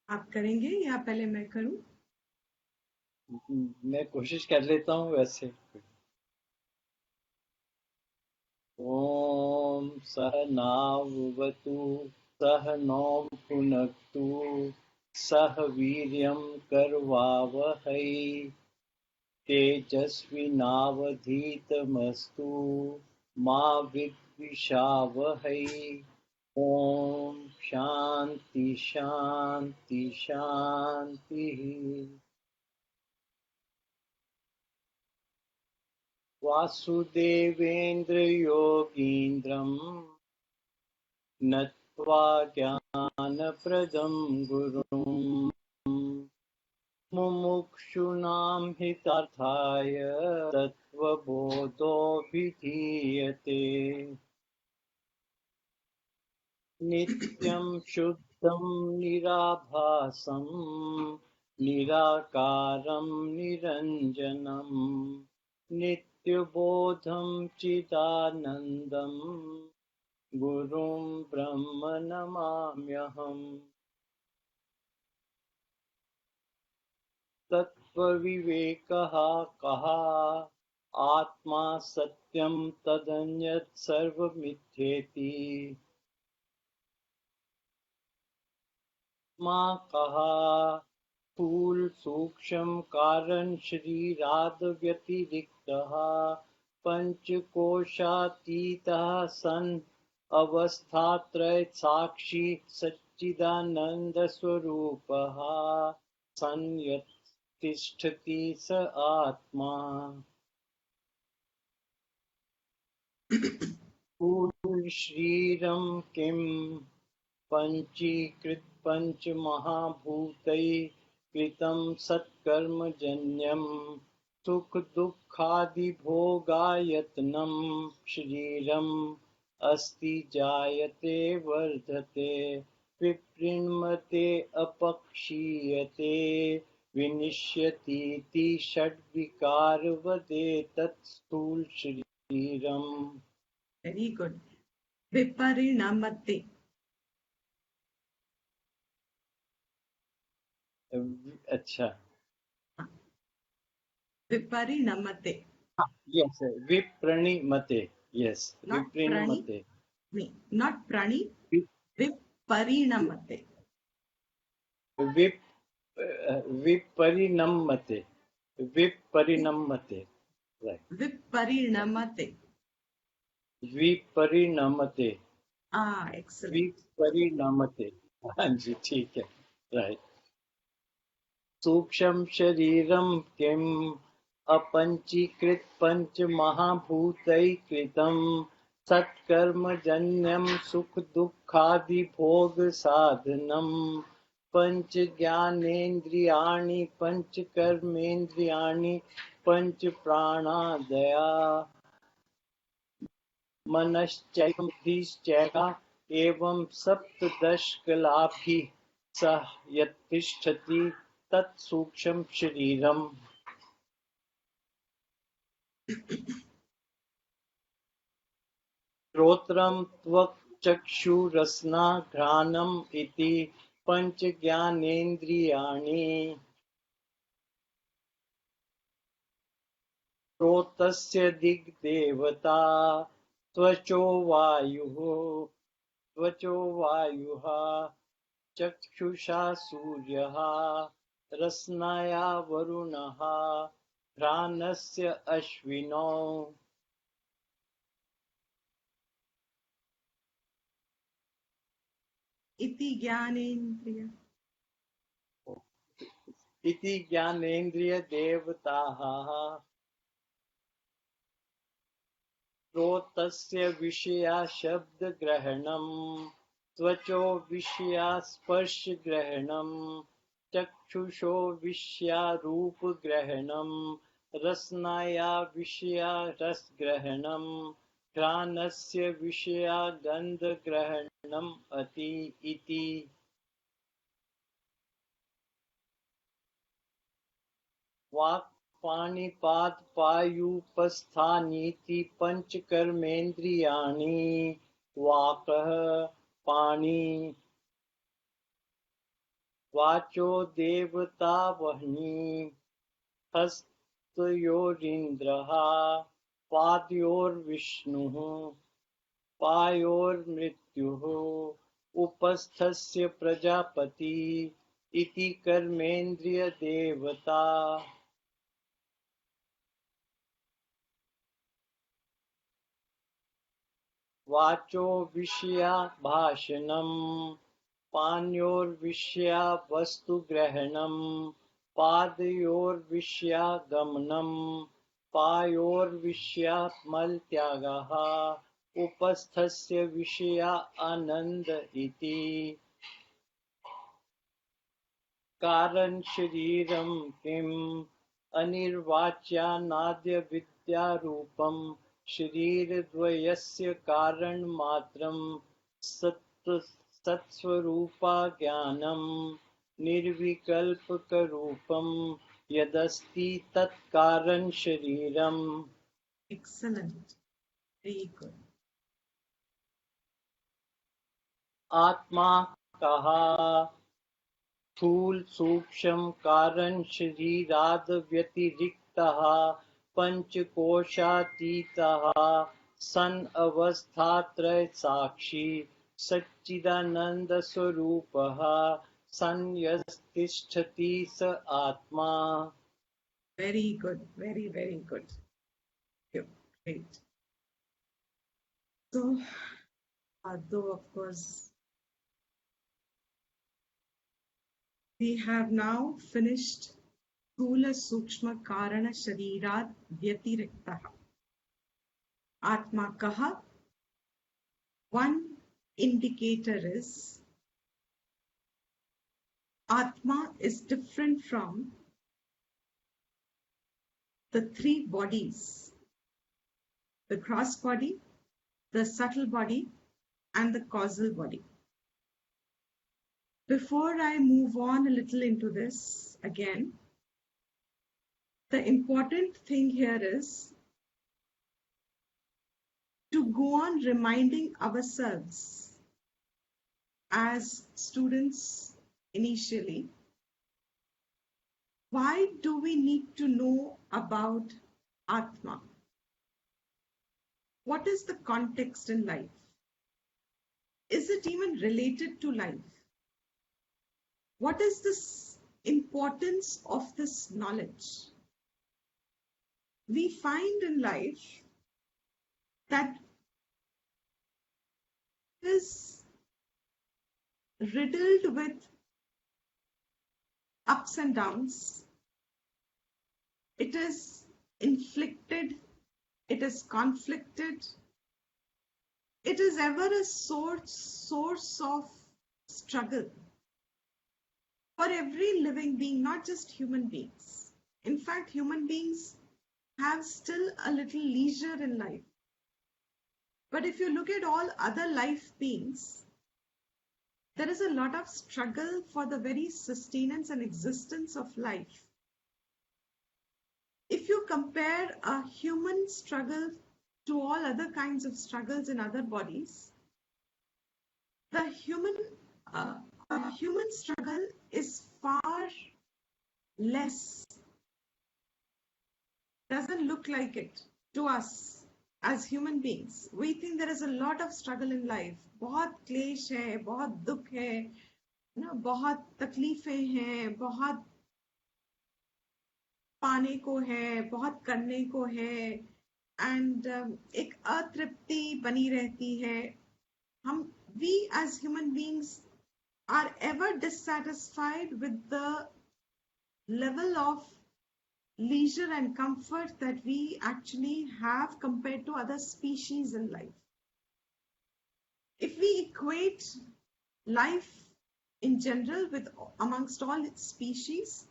आप करेंगे या पहले मैं करूं? मैं कोशिश कर लेता हूँ वैसे। ओम सहनावतु सहनौ भुनक्तु सह वीर्यं करवावहै तेजस्विनावधीतमस्तु मा विद्विषावहै। ओम शांति शांति शांति। वासुदेवेन्द्र योगीन्द्रं नत्वा ज्ञानप्रदं गुरुं मुमुक्षूणां हितार्थाय तत्त्वबोधोऽभिधीयते। नित्यं शुद्धं निराभासं निराकारं निरञ्जनं नित्यबोधं चिदानन्दं गुरुं ब्रह्म नमाम्यहम्। तत्त्वविवेकः कः आत्मा सत्यं तदन्यत् सर्वमिथ्येति। मा कः स्थूल सूक्ष्म कारण शरीराद व्यतिरिक्तः पंचकोशातीतः सन् अवस्थात्रय साक्षी सच्चिदानंद स्वरूपः सन् यत् तिष्ठति स आत्मा। स्थूल शरीरं किं पंचीकृत पंच महाभूतैः कृतं सत्कर्मजन्यं सुख दुःखादि भोगायतनं शरीरम् अस्ति जायते वर्धते विप्रीण्यते अपक्षीयते विनश्यतीति षड्विकारवदेतत् स्थूल शरीरम्। Very good. विपरिणमते। अच्छा, विपरिणमते। yes, विप्रणिमते, yes, Not prani. विप्रणिमते। Not prani. विपरिणमते। विप विपरिणमते, विपरिणमते, right, विपरिणमते। विपरिणमते, Excellent. विपरिणमते। हाँ जी, ठीक है, राइट। सूक्ष्म शरीरं किम् अपंचीकृत पंच महाभूतैः सत्कर्मजन्यं सुख दुःखादि भोग साधनम् पंच ज्ञानेन्द्रियाणि पंच कर्मेन्द्रियाणि पंच प्राणादया मनश्चैव बुद्धिश्चैव एवं सप्तदशकलाभिः सह यत्तिष्ठति तत्सूक्ष्मं शरीरम्। श्रोत्रं त्वक् चक्षुरस्ना घ्राणम् इति पंच ज्ञानेन्द्रियाणि। श्रोत्रस्य दिग्देवता त्वचो वायुः चक्षुषा सूर्यः रसनाया वरुणः घ्राणस्य अश्विनौ। इति ज्ञानेन्द्रिय इति ज्ञानेन्द्रियदेवताः श्रोत्रस्य विषया शब्दग्रहणम् त्वचो विषया स्पर्शग्रहणम् चक्षुषो विषया रूपग्रहणम् रसनाया विषया रसग्रहणम् घ्राणस्य विषया गन्धग्रहणम् अति इति। वाक् पाणिपादपायूपस्थानीति पंचकर्मेन्द्रियाणि। वाक्ः पाणि वाचो देवता वह्नि हस्तयोरिन्द्रः पादयोर्विष्णुः पायोर्मृत्युः उपस्थस्य प्रजापति इति कर्मेन्द्रियदेवता। वाचो विषया भाषणम् पाणयोर्विषया वस्तुग्रहणम् पादयोर्विषया गमनम् पायोर्विषया मलत्यागः उपस्थस्य विषया आनन्द इति। कारण शरीरं किम् अनिर्वाच्यानाद्य विद्यारूपम् शरीरद्वयस्य कारणमात्रं सत्स्वरूपा ज्ञानं निर्विकल्पकरूपं यदस्ति तत्कारण शरीरम्। excellent, very good. आत्मा कहा स्थूल सूक्ष्म कारण शरीराद व्यतिरिक्तः पंचकोशातीतः सन अवस्थात्रय साक्षी सच्चिदानंद स्वरूपः सन यस्तिष्ठति स आत्मा। Very good, very, very good. Great. So, though of course, we have now finished Sthula Sukshma Karana Sharirat Vyatiriktah. Atma Kaha. One indicator is Atma is different from the three bodies, the gross body, the subtle body, and the causal body. Before I move on a little into this again, the important thing here is to go on reminding ourselves as students initially, why do we need to know about Atma? What is the context in life? Is it even related to life? What is the importance of this knowledge? We find in life that it is riddled with ups and downs. It is inflicted. It is conflicted. It is ever a source of struggle. for every living being, not just human beings. In fact, human beings have still a little leisure in life. But if you look at all other life beings, there is a lot of struggle for the very sustenance and existence of life. If you compare a human struggle to all other kinds of struggles in other bodies, the human struggle is far less, doesn't look like it to us as human beings. We think there is a lot of struggle in life. बहुत क्लेश है, बहुत दुख है, बहुत तकलीफें हैं, बहुत पाने को है, बहुत करने को है, and एक अतृप्ति बनी रहती है. We as human beings are ever dissatisfied with the level of leisure and comfort that we actually have compared to other species in life. If we equate life in general with amongst all its species,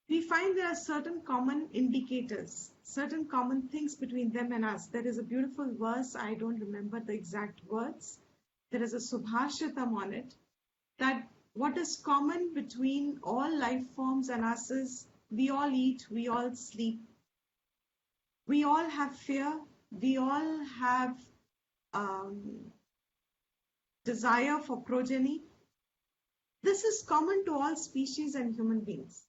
we find there are certain common indicators, certain common things between them and us. There is a beautiful verse, I don't remember the exact words. There is a subhashitam on it, that what is common between all life forms and us is we all eat, we all sleep, we all have fear, we all have desire for progeny. This is common to all species and human beings.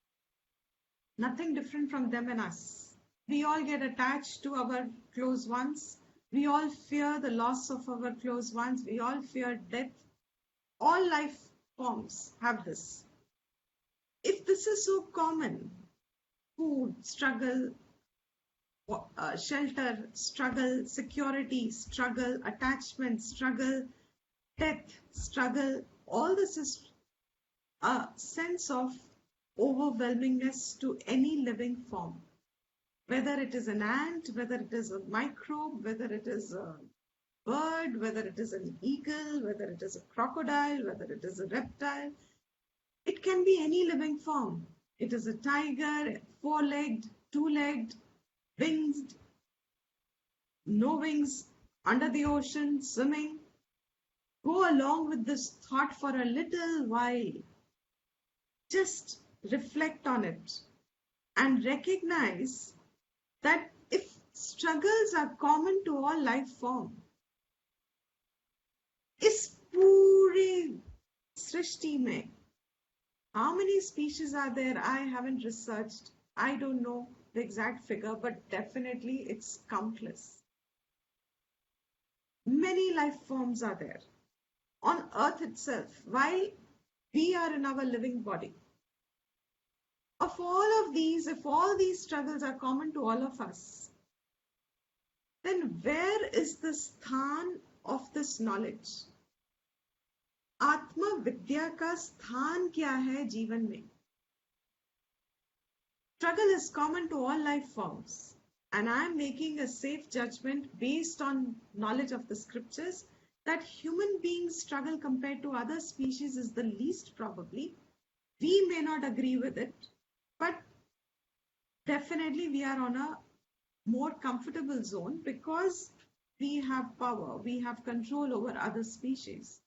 Nothing different from them and us. We all get attached to our close ones. We all fear the loss of our close ones. We all fear death. All life forms have this. If this is so common, food, struggle, shelter, struggle, security, struggle, attachment, struggle, death, struggle, all this is a sense of overwhelmingness to any living form. Whether it is an ant, whether it is a microbe, whether it is a bird, whether it is an eagle, whether it is a crocodile, whether it is a reptile, it can be any living form. It is a tiger, four-legged, two-legged, winged, no wings, under the ocean, swimming. Go along with this thought for a little while. Just reflect on it and recognize that if struggles are common to all life form, इस पूरे सृष्टि में, how many species are there? I haven't researched. I don't know the exact figure, but definitely it's countless. Many life forms are there on earth itself, while we are in our living body. Of all of these, if all these struggles are common to all of us, then where is the sthan of this knowledge? आत्मा विद्या का स्थान क्या है जीवन में? Struggle is common to all life forms, and I am making a safe judgment based on knowledge of the scriptures that human beings' struggle compared to other species is the least probably. We may not agree with it, but definitely we are on a more comfortable zone because we have power, we have control over other species.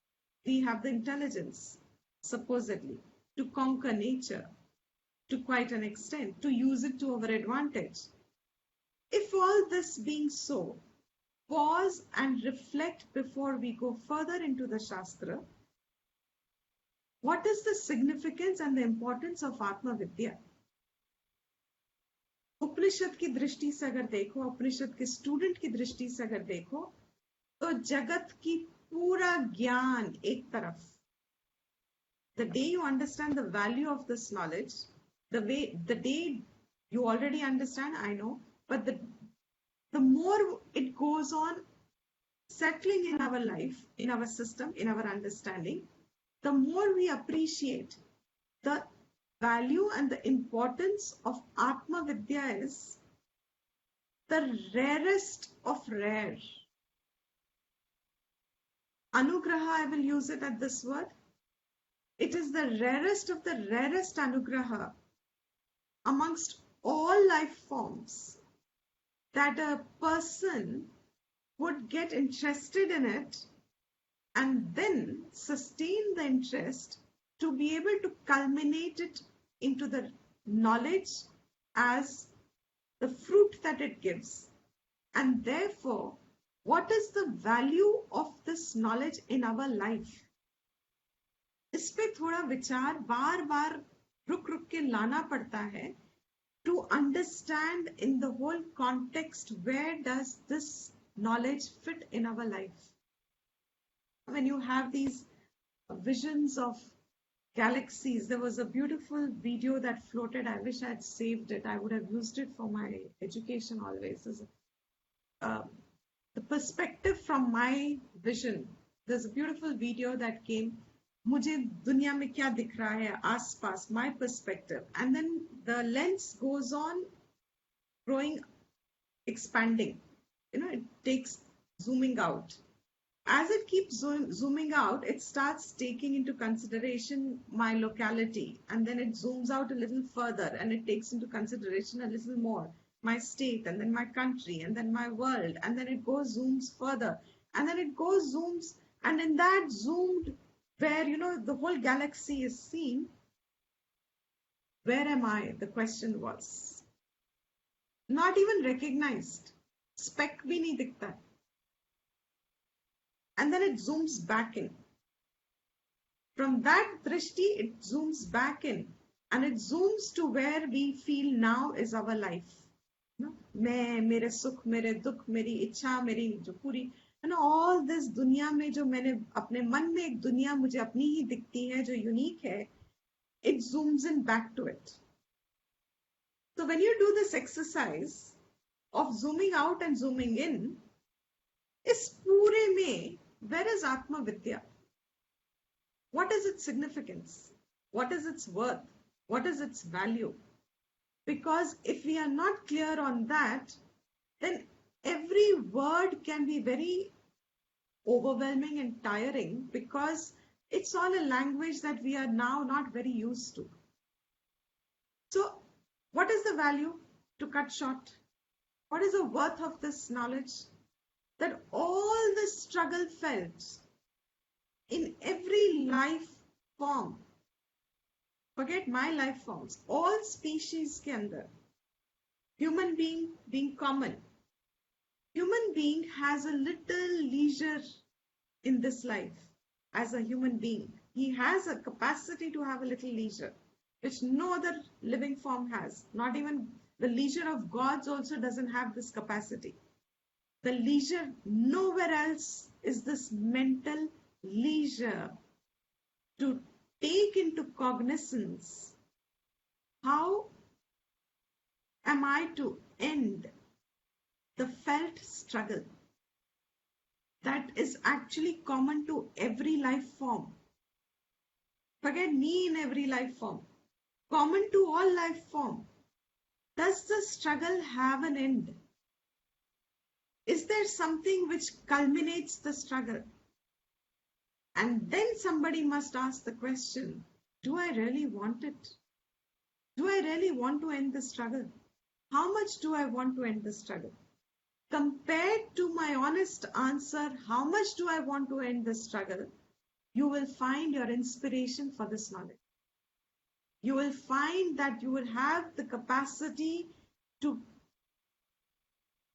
We have the intelligence, supposedly, to conquer nature to quite an extent, to use it to our advantage. If all this being so, pause and reflect before we go further into the Shastra. What is the significance and the importance of Atma Vidya? उपनिषद की दृष्टि से अगर देखो, उपनिषद के student की दृष्टि से अगर देखो, तो जगत की पूरा ज्ञान एक तरफ. The day you understand the value of this knowledge, the day you already understand, I know, but the more it goes on settling in our life, in our system, in our understanding, the more we appreciate the value and the importance of Atma Vidya is the rarest of rare. Anugraha, I will use it at this word. It is the rarest of the rarest anugraha amongst all life forms that a person would get interested in it and then sustain the interest to be able to culminate it into the knowledge as the fruit that it gives. And therefore, what is the value of this knowledge in our life? इस पे थोड़ा विचार बार बार रुक रुक के लाना पड़ता है to understand in the whole context, where does this knowledge fit in our life? When you have these visions of galaxies, there was a beautiful video that floated. I wish I had saved it. I would have used it for my education always. The perspective from my vision. There's a beautiful video that came. मुझे दुनिया में क्या दिख रहा है आसपास, my perspective, and then the lens goes on growing, expanding. It takes zooming out. As it keeps zooming out, it starts taking into consideration my locality, and then it zooms out a little further and it takes into consideration a little more my state, and then my country, and then my world, and then it goes zooms further, and then it goes zooms, and in that zoomed where the whole galaxy is seen, where am I? The question was. Not even recognized. Speck bhi nahi dikhta. And then it zooms back in. From that drishti, it zooms back in, and it zooms to where we feel now is our life. मैं, मेरे सुख, मेरे दुख, मेरी इच्छा, मेरी जो पूरी all this दुनिया में जो मैंने अपने मन में एक दुनिया मुझे अपनी ही दिखती है जो यूनिक है, it zooms in back to it. So when you do this exercise of zooming out and zooming in, इस पूरे में, where is Atma Vidya? What is its significance? What is its worth? What is its value? Because if we are not clear on that, then every word can be very overwhelming and tiring, because it's all a language that we are now not very used to. So what is the value, to cut short? What is the worth of this knowledge? That all the struggle felt in every life form, forget my life forms, all species के अंदर, human being common, human being has a little leisure in this life. As a human being, he has a capacity to have a little leisure, which no other living form has. Not even the leisure of gods also doesn't have this capacity. The leisure nowhere else is this mental leisure to take into cognizance, how am I to end the felt struggle that is actually common to every life form. Forget me in every life form. Common to all life form. Does the struggle have an end? Is there something which culminates the struggle? And then somebody must ask the question, do I really want it? Do I really want to end the struggle? How much do I want to end the struggle? Compared to my honest answer, how much do I want to end the struggle, you will find your inspiration for this knowledge. You will find that you will have the capacity to.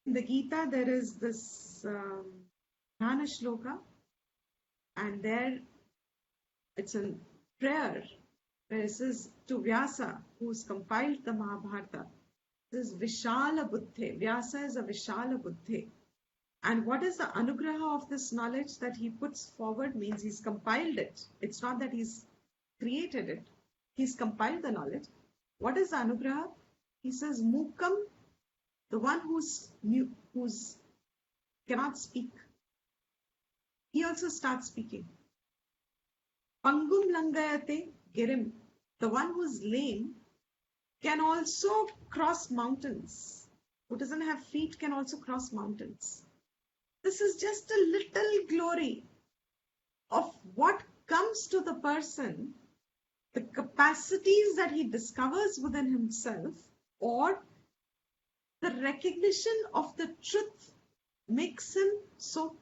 In the Gita, there is this Dhyana Shloka, and there it's a prayer where it says to Vyasa, who's compiled the Mahabharata, this Vishala Buddhe. Vyasa is a Vishala Buddhe. And what is the anugraha of this knowledge that he puts forward? Means he's compiled it. It's not that he's created it. He's compiled the knowledge. What is the anugraha? He says, Mukam, the one who's cannot speak. He also starts speaking. Pangum langayate girim, the one who's lame, can also cross mountains. Who doesn't have feet can also cross mountains. This is just a little glory of what comes to the person the capacities that he discovers within himself, or the recognition of the truth makes him so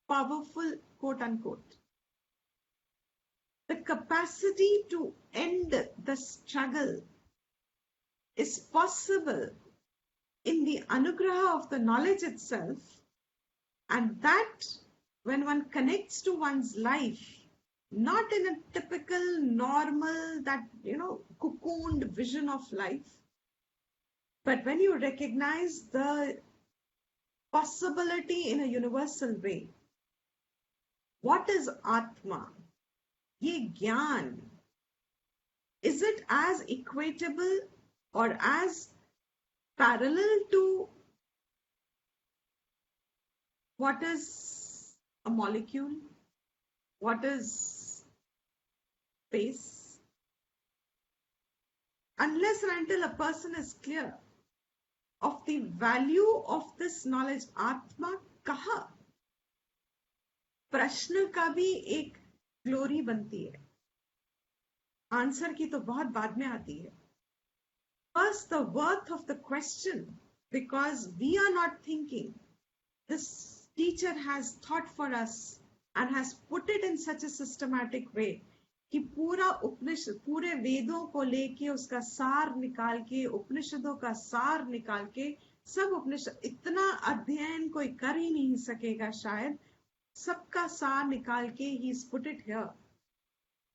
powerful, quote unquote. The capacity to end the struggle is possible in the anugraha of the knowledge itself, and that when one connects to one's life, not in a typical, normal, that, cocooned vision of life, but when you recognize the possibility in a universal way. What is Atma? Ye Gyan. Is it as equatable or as parallel to what is a molecule? What is space? Unless and until a person is clear of the value of this knowledge, Atma kaha, प्रश्न का भी एक glory बनती है, answer की तो बहुत बाद में आती है. First, the worth of the question, because we are not thinking. This teacher has thought for us and has put it in such a systematic way कि पूरा उपनिषद, पूरे वेदों को लेके उसका सार निकाल के, उपनिषदों का सार निकाल के, सब उपनिषद, इतना अध्ययन कोई कर ही नहीं सकेगा शायद, सबका सार निकाल के he's put it here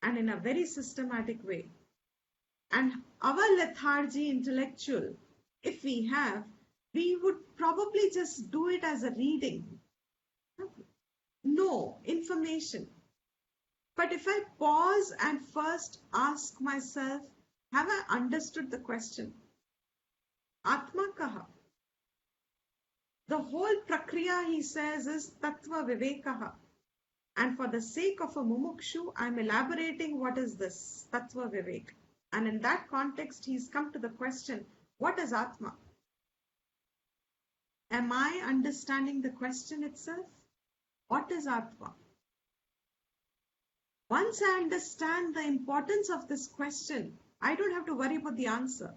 and in a very systematic way. And our lethargy, intellectual, if we have, we would probably just do it as a reading. No information. But if I pause and first ask myself, have I understood the question? Atma kaha? The whole prakriya, he says, is Tattva Vivekaha. And for the sake of a mumukshu, I'm elaborating what is this Tattva Vivek. And in that context, he's come to the question, what is Atma? Am I understanding the question itself? What is Atma? Once I understand the importance of this question, I don't have to worry about the answer.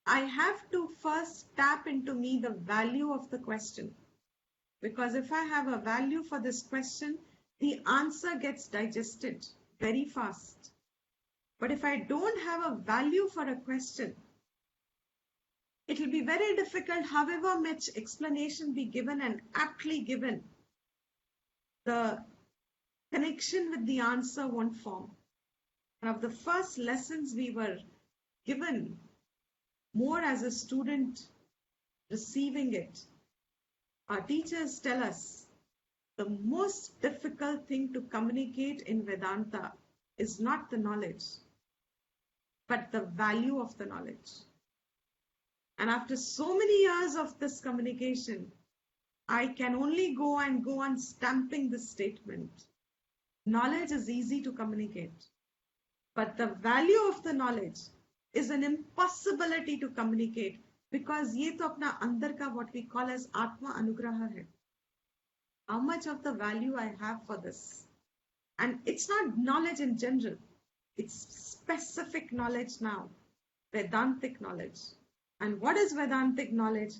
I have to first tap into me the value of the question. Because if I have a value for this question, the answer gets digested very fast. But if I don't have a value for a question, it will be very difficult, however much explanation be given and aptly given. The connection with the answer won't form. One of the first lessons we were given, more as a student receiving it, our teachers tell us the most difficult thing to communicate in Vedanta is not the knowledge, but the value of the knowledge. And after so many years of this communication, I can only go on stamping this statement. Knowledge is easy to communicate, but the value of the knowledge is an impossibility to communicate, because ये तो अपना अंदर का what we call as Atma Anugraha है. How much of the value I have for this? And it's not knowledge in general. It's specific knowledge now. Vedantic knowledge. And what is Vedantic knowledge?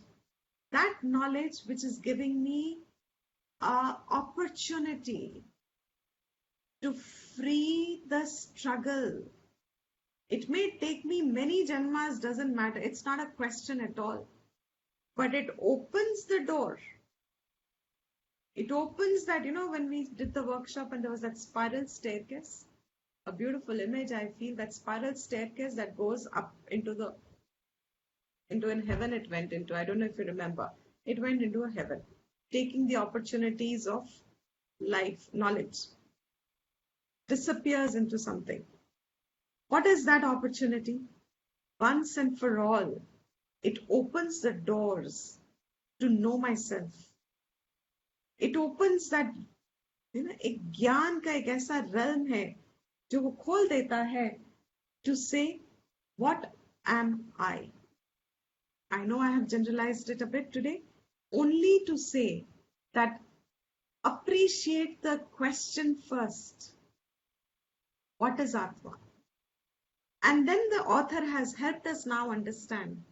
That knowledge which is giving me an opportunity to free the struggle. It may take me many janmas, doesn't matter. It's not a question at all. But it opens the door. It opens that, when we did the workshop and there was that spiral staircase, a beautiful image, I feel, that spiral staircase that goes up into in heaven it went into. I don't know if you remember. It went into a heaven, taking the opportunities of life, knowledge, disappears into something. What is that opportunity? Once and for all, it opens the doors to know myself. It opens that, एक ज्ञान का एक ऐसा realm है जो वो खोल देता है to say, what am I? I know I have generalized it a bit today, only to say that appreciate the question first. what is Atma. And then the author has helped us now understand,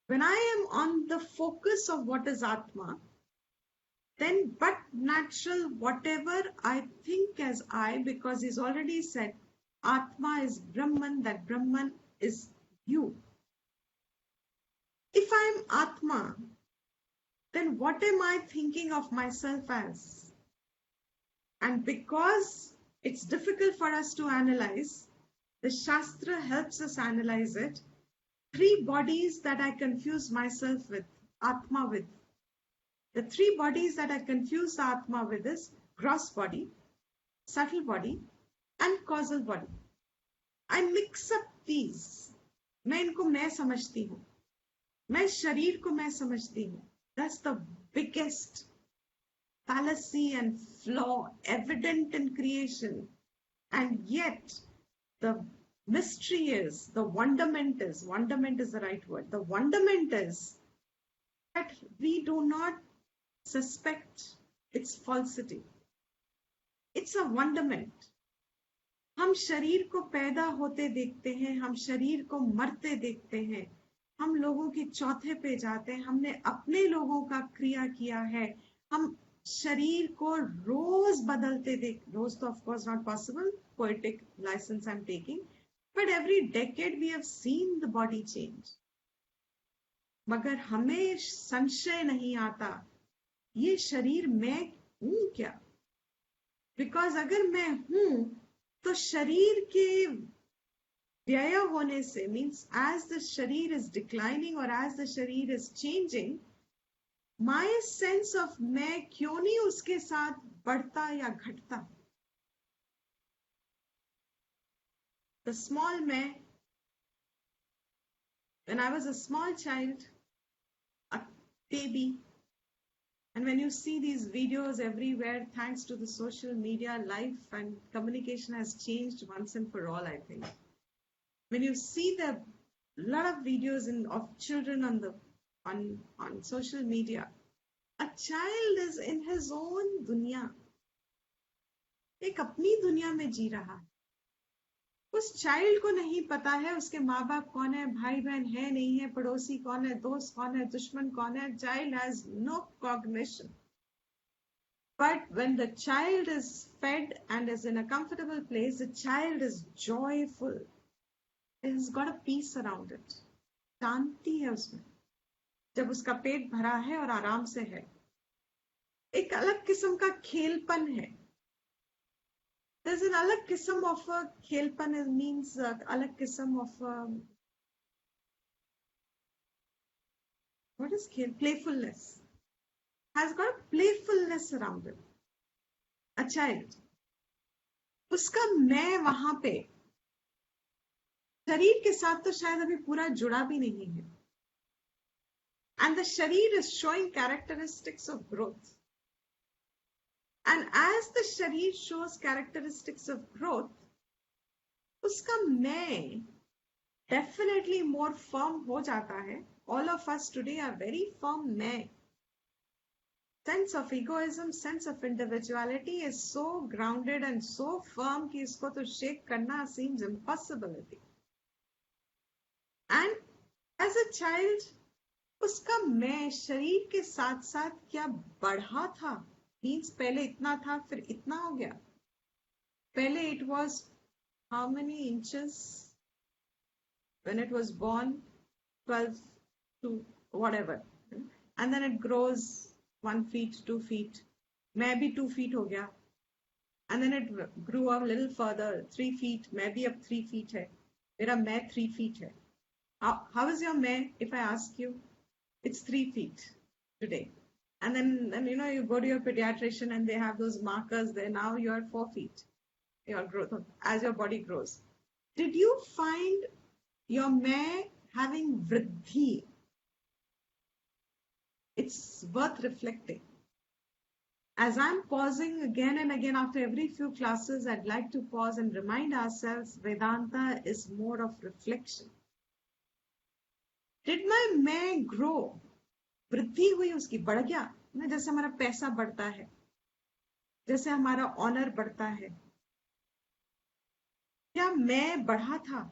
when I am on the focus of what is Atma, then but natural, whatever I think as I, because he's already said, Atma is Brahman, that Brahman is you. If I'm Atma, then what am I thinking of myself as? And because it's difficult for us to analyze, the Shastra helps us analyze it. 3 bodies that I confuse myself with, Atma with. The 3 bodies that I confuse the Atma with is gross body, subtle body, and causal body. I mix up these. मैं इनको मैं समझती हूँ. मैं शरीर को मैं समझती हूँ. That's the biggest fallacy and flaw evident in creation. And yet, the mystery is, the wonderment is the right word. The wonderment is that we do not suspect its falsity. It's a wonderment. हम शरीर को पैदा होते देखते हैं, हम शरीर को मरते देखते हैं, हम लोगों की चौथे पे जाते हैं, हमने अपने लोगों का क्रिया किया है, हम शरीर को रोज बदलते देख, रोज तो of course not possible, poetic license I'm taking, but every decade we have seen the body change. मगर हमें संशय नहीं आता, ये शरीर मैं हूं क्या? Because अगर मैं हूं, तो शरीर के व्यय होने से, means as the शरीर is declining or as the शरीर is changing, my sense of मैं क्यों नहीं उसके साथ बढ़ता या घटता? The small मैं, when I was a small child, a baby, and when you see these videos everywhere, thanks to the social media, life and communication has changed once and for all, I think. When you see the lot of videos of children on social media, a child is in his own दुनिया, एक अपनी दुनिया में जी रहा है. उस child को नहीं पता है उसके माँ बाप कौन है, भाई बहन है नहीं है, पड़ोसी कौन है, दोस्त कौन है, दुश्मन कौन है. Child has no cognition. But when the child is fed and is in a comfortable place, the child is joyful. It has got a peace around it. शांति है उसमें. जब उसका पेट भरा है और आराम से है, एक अलग किस्म का खेलपन है. There's an अलग किस्म of a खेलपन, it means अलग किस्म of what is खेल? Playfulness. Has got a playfulness around it. A child. उसका मैं वहां पे शरीर के साथ तो शायद अभी पूरा जुड़ा भी नहीं है. And the sharir is showing characteristics of growth. And as the sharir shows characteristics of growth, उसका मैं definitely more firm हो जाता है. All of us today are very firm मैं. Sense of egoism, sense of individuality is so grounded and so firm कि इसको तो shake करना seems impossibility. And as a child, उसका मैं शरीर के साथ साथ क्या बढ़ा था. Means पहले इतना था, फिर इतना हो गया. पहले it was how many inches when it was born? 12 to whatever. And then it grows 1 feet, 2 feet. मैं भी 2 feet हो गया. And then it grew a little further, 3 feet. मैं भी अब 3 feet है. मेरा मैं 3 feet है. How is your मैं, if I ask you? It's 3 feet today. And then you go to your pediatrician and they have those markers there. Now you are 4 feet. Your growth as your body grows. Did you find your मैं having vriddhi? It's worth reflecting. As I'm pausing again and again after every few classes, I'd like to pause and remind ourselves Vedanta is more of reflection. Did my मैं grow? वृद्धि हुई उसकी, बढ़ गया ना, जैसे हमारा पैसा बढ़ता है, जैसे हमारा ऑनर बढ़ता है. क्या मैं बढ़ा था?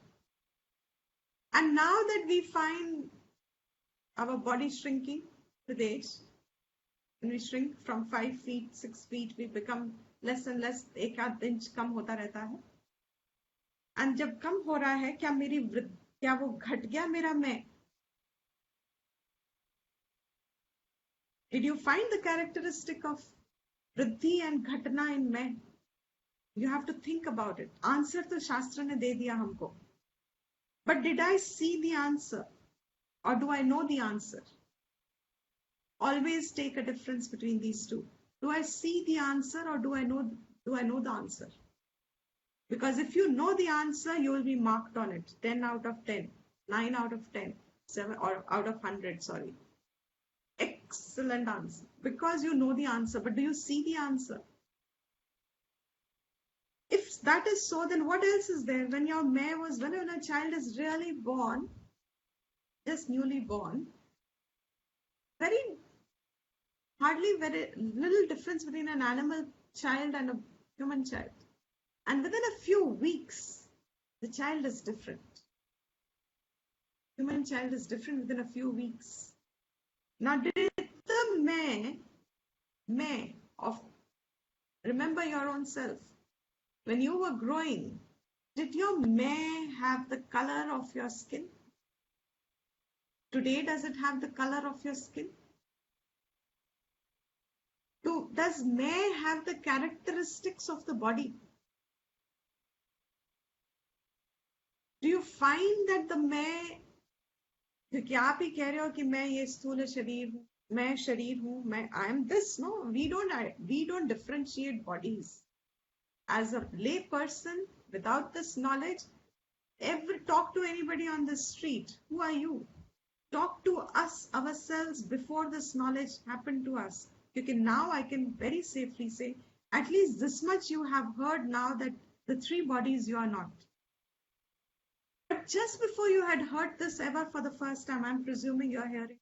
And now that we find our body shrinking with age, when we shrink from 5 feet, 6 feet, we become less and less, एक आध इंच कम होता रहता है. And जब कम हो रहा है, क्या वो घट गया मेरा मैं? Did you find the characteristic of वृद्धि and घटना in मैं? You have to think about it. Answer तो शास्त्र ने दे दिया हमको. But did I see the answer? Or do I know the answer? Always take a difference between these two. Do I see the answer or do I know the answer? Because if you know the answer, you will be marked on it. 10 out of 10, 9 out of 10, 7 or out of 100, sorry. Excellent answer. Because you know the answer, but do you see the answer? If that is so, then what else is there? When a child is really born, just newly born, hardly very little difference between an animal child and a human child. And within a few weeks, the child is different. Human child is different within a few weeks. Now, did the may of, remember your own self. When you were growing, did your may have the color of your skin? Today, does it have the color of your skin? Does may have the characteristics of the body? Do you find that the मैं, क्योंकि आप ही कह रहे हो कि मैं ये स्थूल शरीर हूँ, मैं शरीर हूँ, मैं I am this, no? We don't differentiate bodies. As a lay person, without this knowledge, talk to anybody on the street. Who are you? Talk to us, ourselves, before this knowledge happened to us. Because now I can very safely say, at least this much you have heard now, that the three bodies you are not. But just before you had heard this ever for the first time, I'm presuming you're hearing.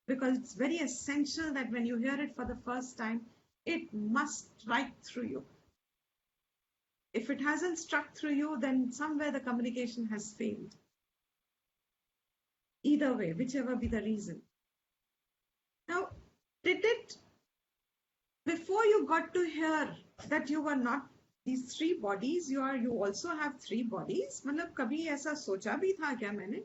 Because it's very essential that when you hear it for the first time, it must strike through you. If it hasn't struck through you, then somewhere the communication has failed. Either way, whichever be the reason. Now, before you got to hear that you were not these three bodies, you also have three bodies? मतलब कभी ऐसा सोचा भी था क्या मैंने?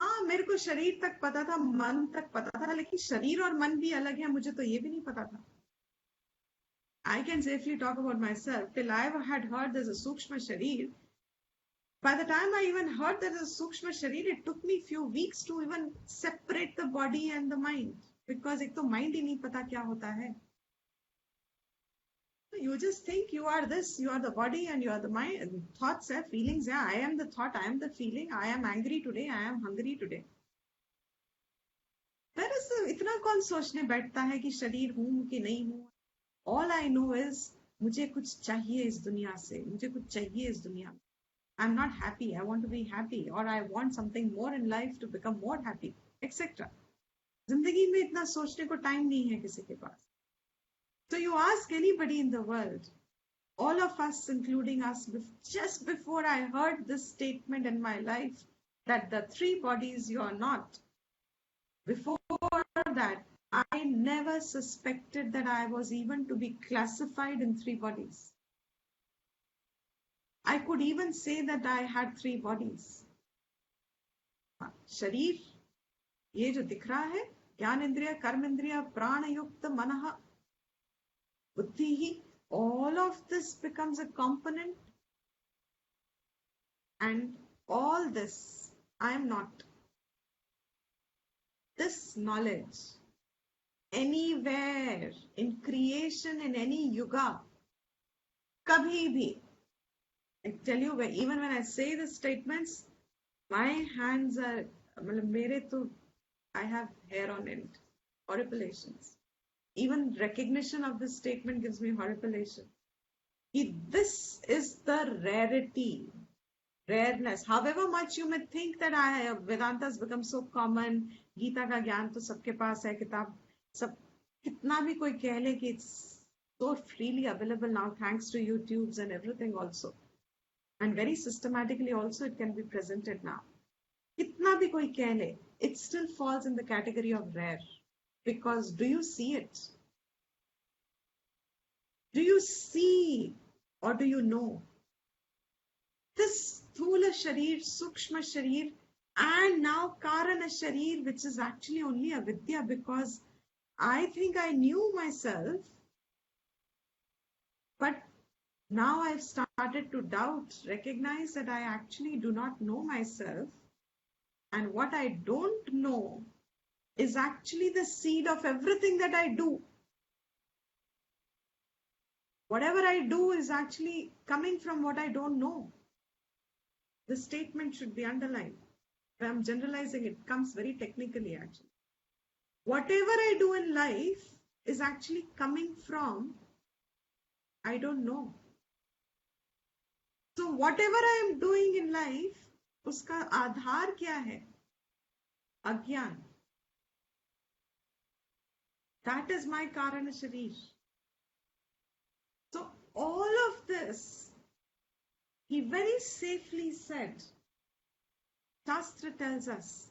हाँ, मेरे को शरीर तक पता था, मन तक पता था, लेकिन शरीर और मन भी अलग है, मुझे तो ये भी नहीं पता था. I can safely talk about myself. Till I had heard there's a Sukshma Sharir, by the time I even heard there's a Sukshma Sharir, it took me a few weeks to even separate the body and the mind. Because एक तो mind ही नहीं पता क्या होता है. You just think you are this, you are the body and you are the mind, and thoughts and feelings. Yeah, I am the thought, I am the feeling, I am angry today, I am hungry today. Whereas इतना कौन सोचने बैठता है कि शरीर हूँ कि नहीं हूँ? All I know is मुझे कुछ चाहिए इस दुनिया से, मुझे कुछ चाहिए इस दुनिया में. I'm not happy, I want to be happy, or I want something more in life to become more happy, etc. जिंदगी में इतना सोचने को टाइम नहीं है किसी के पास. So you ask anybody in the world, all of us, including us, just before I heard this statement in my life, that the three bodies you are not, before that, I never suspected that I was even to be classified in three bodies. I could even say that I had three bodies. शरीर, ये जो दिख रहा है, ज्ञान इंद्रिय, कर्म इंद्रिय, प्राण युक्त मनः, buddhi, all of this becomes a component, and all this I am not. This knowledge, anywhere in creation, in any yuga, kabhi bhi, I tell you, even when I say the statements, my hands are, I have hair on end, horripilations. Even recognition of this statement gives me horripilation. This is the rareness. However much you may think that Vedanta has become so common, Gita का ज्ञान तो सबके पास है, किताब सब कितना भी कोई कह ले कि it's so freely available now thanks to YouTubes and everything also. and very systematically also it can be presented now. Kitna bhi koi keh le, it still falls in the category of rare. Because do you see it? Do you see or do you know? This Sthula Sharir, Sukshma Sharir, and now Karana Sharir, which is actually only avidya, because I think I knew myself, but now I've started to doubt, recognize that I actually do not know myself, and what I don't know is actually the seed of everything that I do. Whatever I do is actually coming from what I don't know. The statement should be underlined. If I'm generalizing, it comes very technically actually. Whatever I do in life is actually coming from I don't know. So whatever I am doing in life, उसका आधार क्या है? अज्ञान. That is my Karana Sharir. So all of this, he very safely said, Shastra tells us,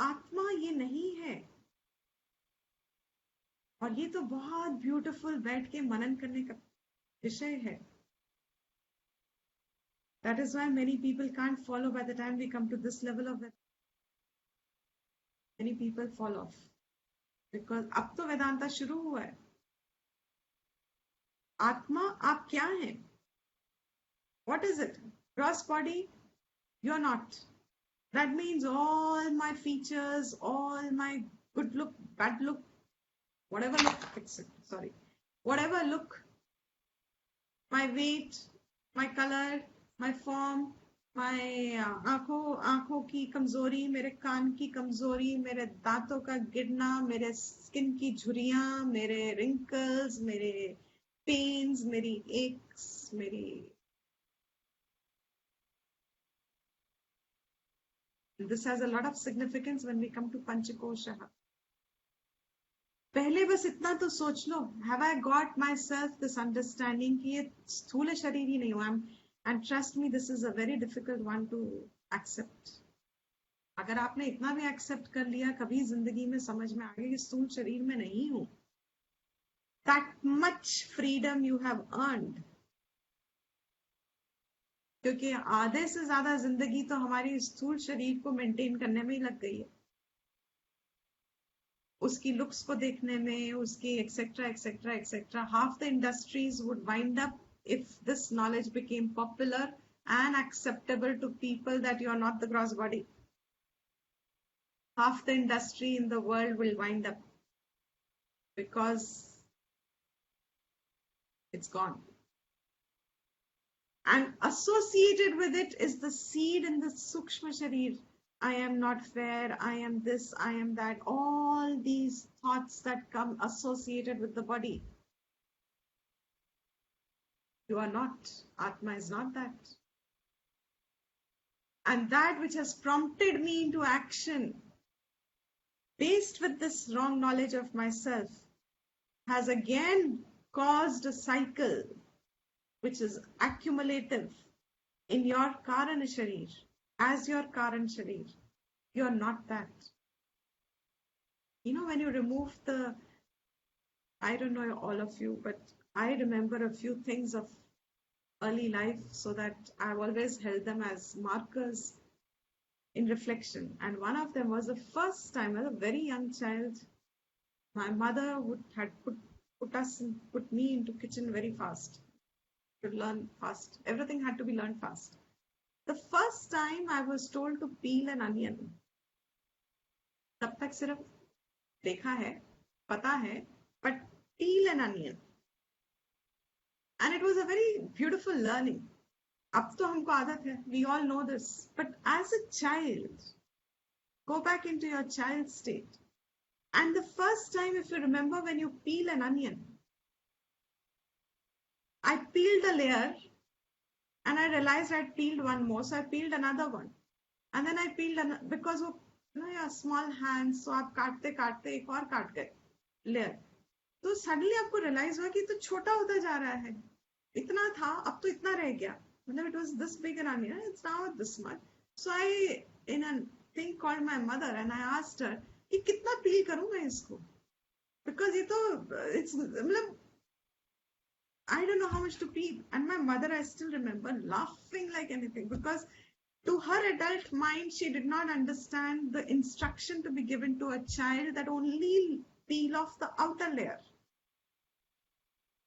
आत्मा ये नहीं है. और ये तो बहुत ब्यूटीफुल बैठ के मनन करने का विषय है. That is why many people can't follow by the time we come to this level of Vedanta. Many people fall off. Because अब तो वेदांता शुरू हुआ है. आत्मा आप क्या हैं? What is it? Gross body? You're not. That means all my features, all my good look, bad look, whatever look, fix it, sorry. Whatever look, my weight, my color, my form, my आंखों की कमजोरी, मेरे कान की कमजोरी, मेरे दांतों का गिरना, मेरे स्किन की झुर्रियां, मेरे wrinkles, मेरे pains, मेरी aches, मेरी. This has a lot of significance when we come to Panchakosha. पहले बस इतना तो सोच लो, have I got myself this understanding कि ये स्थूल शरीर ही नहीं हुआ. And trust me, this is a very difficult one to accept. अगर आपने इतना भी accept कर लिया, कभी जिंदगी में समझ में आ गया कि स्थूल शरीर में नहीं हूं. That much freedom you have earned. क्योंकि आधे से ज्यादा जिंदगी तो हमारी स्थूल शरीर को मेंटेन करने में ही लग गई है. उसकी लुक्स को देखने में, उसकी etcetera etcetera etcetera. Half the industries would wind up if this knowledge became popular and acceptable to people that you are not the gross body. Half the industry in the world will wind up because it's gone. And associated with it is the seed in the Sukshma Sharir. I am not fair, I am this, I am that. All these thoughts that come associated with the body. You are not. Atma is not that. And that which has prompted me into action, based with this wrong knowledge of myself, has again caused a cycle which is accumulative in your Karana Sharir, as your Karana Sharir. You are not that. You know, when you remove the, I don't know all of you, but I remember a few things of early life so that I've always held them as markers in reflection. And one of them was the first time, as a very young child, my mother had put me into kitchen very fast to learn fast. Everything had to be learned fast. The first time I was told to peel an onion. तब तक सिर्फ देखा है, पता है, but peel an onion. And it was a very beautiful learning. अब तो हमको आदत है. We all know this. But as a child, go back into your child state. And the first time, if you remember, when you peel an onion, I peeled a layer and I realized I'd peeled one more. So I peeled another one. And then I peeled another, because of your small hands, so आप काटते काटते एक और काट गए layer. तो suddenly आपको realize हुआ कि तो छोटा होता जा रहा है. इतना था, अब तो इतना रह गया. It was this big an onion, it's now this much. So I, in a thing, called my mother and I asked her, कि कितना peel करूँ मैं इसको? Because ये तो, it's, मतलब, I don't know how much to peel. And my mother, I still remember, laughing like anything, because to her adult mind, she did not understand the instruction to be given to a child that only peel off the outer layer.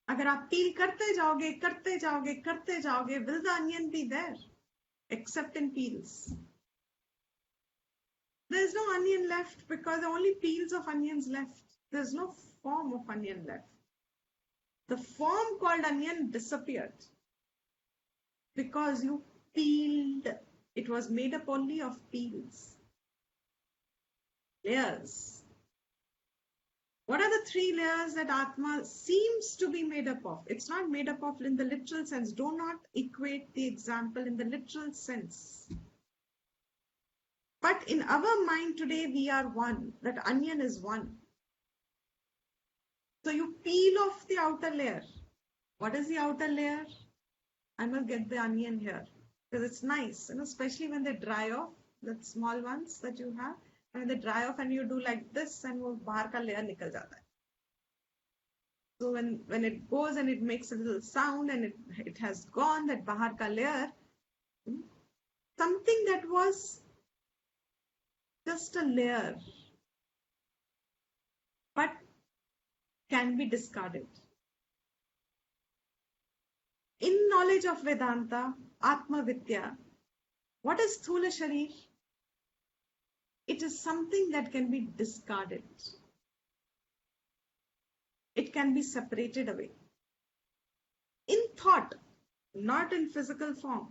अगर आप peel करते जाओगे, will the onion be there? Except in peels. There's no onion left because there are only peels of onions left. There's no form of onion left. The form called onion disappeared because you peeled. It was made up only of peels. Layers. What are the three layers that Atma seems to be made up of? It's not made up of in the literal sense. Do not equate the example in the literal sense. But in our mind today, we are one. That onion is one. So you peel off the outer layer. What is the outer layer? I must get the onion here because it's nice, especially when they dry off, the small ones that you have. When they dry off and you do like this, and वो बाहर का layer निकल जाता है. So when it goes and it makes a little sound and it has gone, that बाहर का layer, something that was just a layer, but can be discarded. In knowledge of Vedanta, Atma Vidya, what is Sthula Sharir? It is something that can be discarded. It can be separated away. In thought, not in physical form.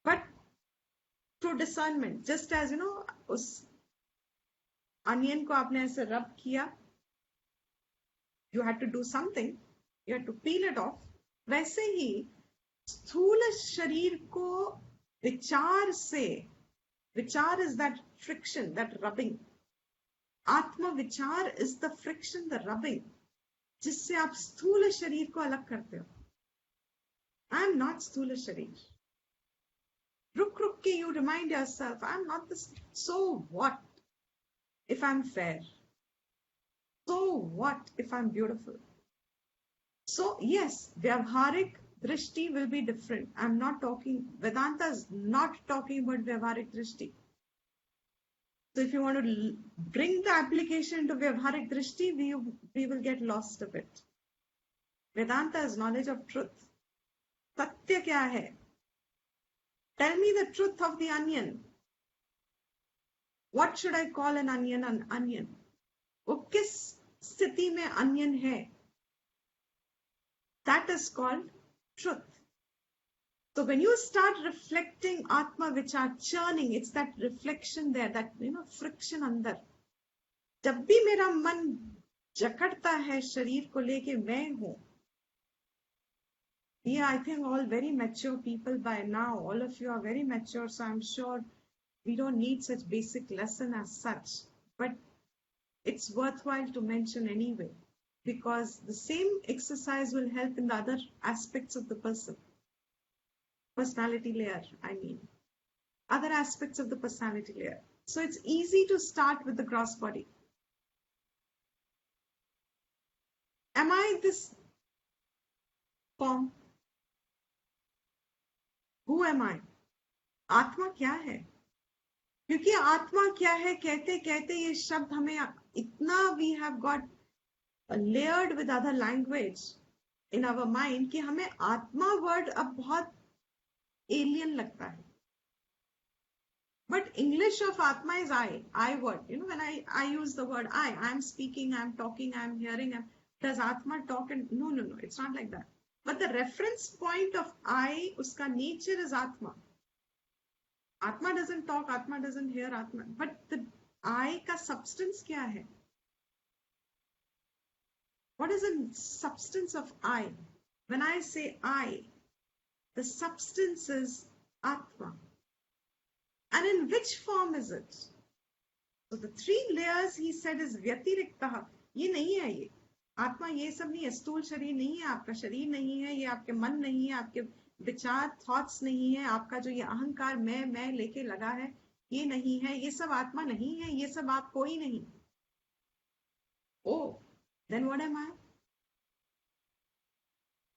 But through discernment, just as उस onion को आपने ऐसे rub किया, you had to do something, you had to peel it off. वैसे ही स्थूल शरीर को विचार से, vichar is that friction, that rubbing. Atma vichar is the friction, the rubbing, जिससे आप स्थूल शरीर को अलग करते हो. I am not स्थूल शरीर. रुक रुक के you remind yourself, I am not this. So what if I'm fair? So what if I'm beautiful? So yes, vyavharik drishti will be different. I'm not talking, Vedanta is not talking about vyavharik drishti. So if you want to bring the application to vyavharik drishti, we will get lost a bit. Vedanta is knowledge of truth. Satya kya hai? Tell me the truth of the onion. What should I call an onion an onion? वो किस स्थिति में onion है? That is called truth. So when you start reflecting Atma Vichar, churning, it's that reflection there, that friction अंदर. जब भी मेरा मन जकड़ता है शरीर को लेके मैं हूँ. Yeah, I think all very mature people by now. All of you are very mature, so I'm sure we don't need such basic lesson as such. But it's worthwhile to mention anyway, because the same exercise will help in the other aspects of the person. Personality layer, I mean. Other aspects of the personality layer. So it's easy to start with the gross body. Am I this form? Who am I? आत्मा क्या है? क्योंकि आत्मा क्या है कहते कहते ये शब्द हमें इतना we have got layered with other language in our mind कि हमें आत्मा word अब बहुत alien लगता है. But English of Atma is I word. When I use the word I'm speaking, I'm talking, I'm hearing. Does Atma talk? And no, it's not like that. But the reference point of I, uska nature is Atma. Atma doesn't talk, Atma doesn't hear, Atma. But the I ka substance kya hai? What is the substance of I? When I say I, the substance is Atma. And in which form is it? So the three layers he said is Vyatiriktaha. Ye nahi hai ye. आत्मा ये सब नहीं है, स्थूल शरीर नहीं है, आपका शरीर नहीं है, ये आपके मन नहीं है, आपके विचार थॉट्स नहीं है, आपका जो ये अहंकार मैं लेके लगा है, ये नहीं है, ये सब आत्मा नहीं है, ये सब आप कोई नहीं. Oh, then what am I?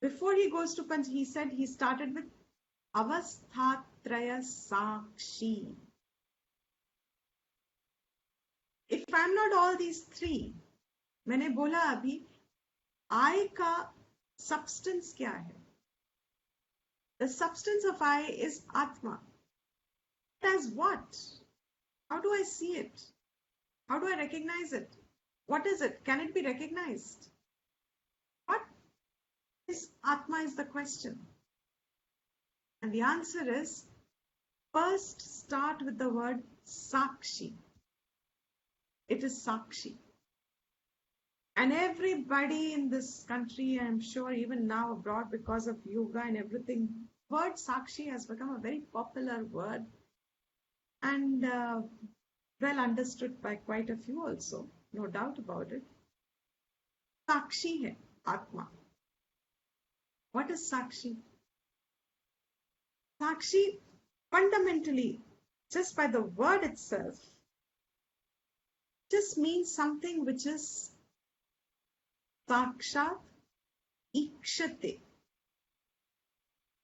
Before he goes to Panch, he said he started with Avasthatraya Sakshi. If I'm not all these three, मैंने बोला अभी I का substance क्या है? The substance of I is Atma. As what? How do I see it? How do I recognize it? What is it? Can it be recognized? What is Atma is the question. And the answer is, first start with the word Sakshi. It is Sakshi. And everybody in this country, I'm sure even now abroad because of yoga and everything, word Sakshi has become a very popular word and well understood by quite a few also, no doubt about it. Sakshi hai, Atma. What is Sakshi? Sakshi, fundamentally, just by the word itself, just means something which is Sakshat Ikshate.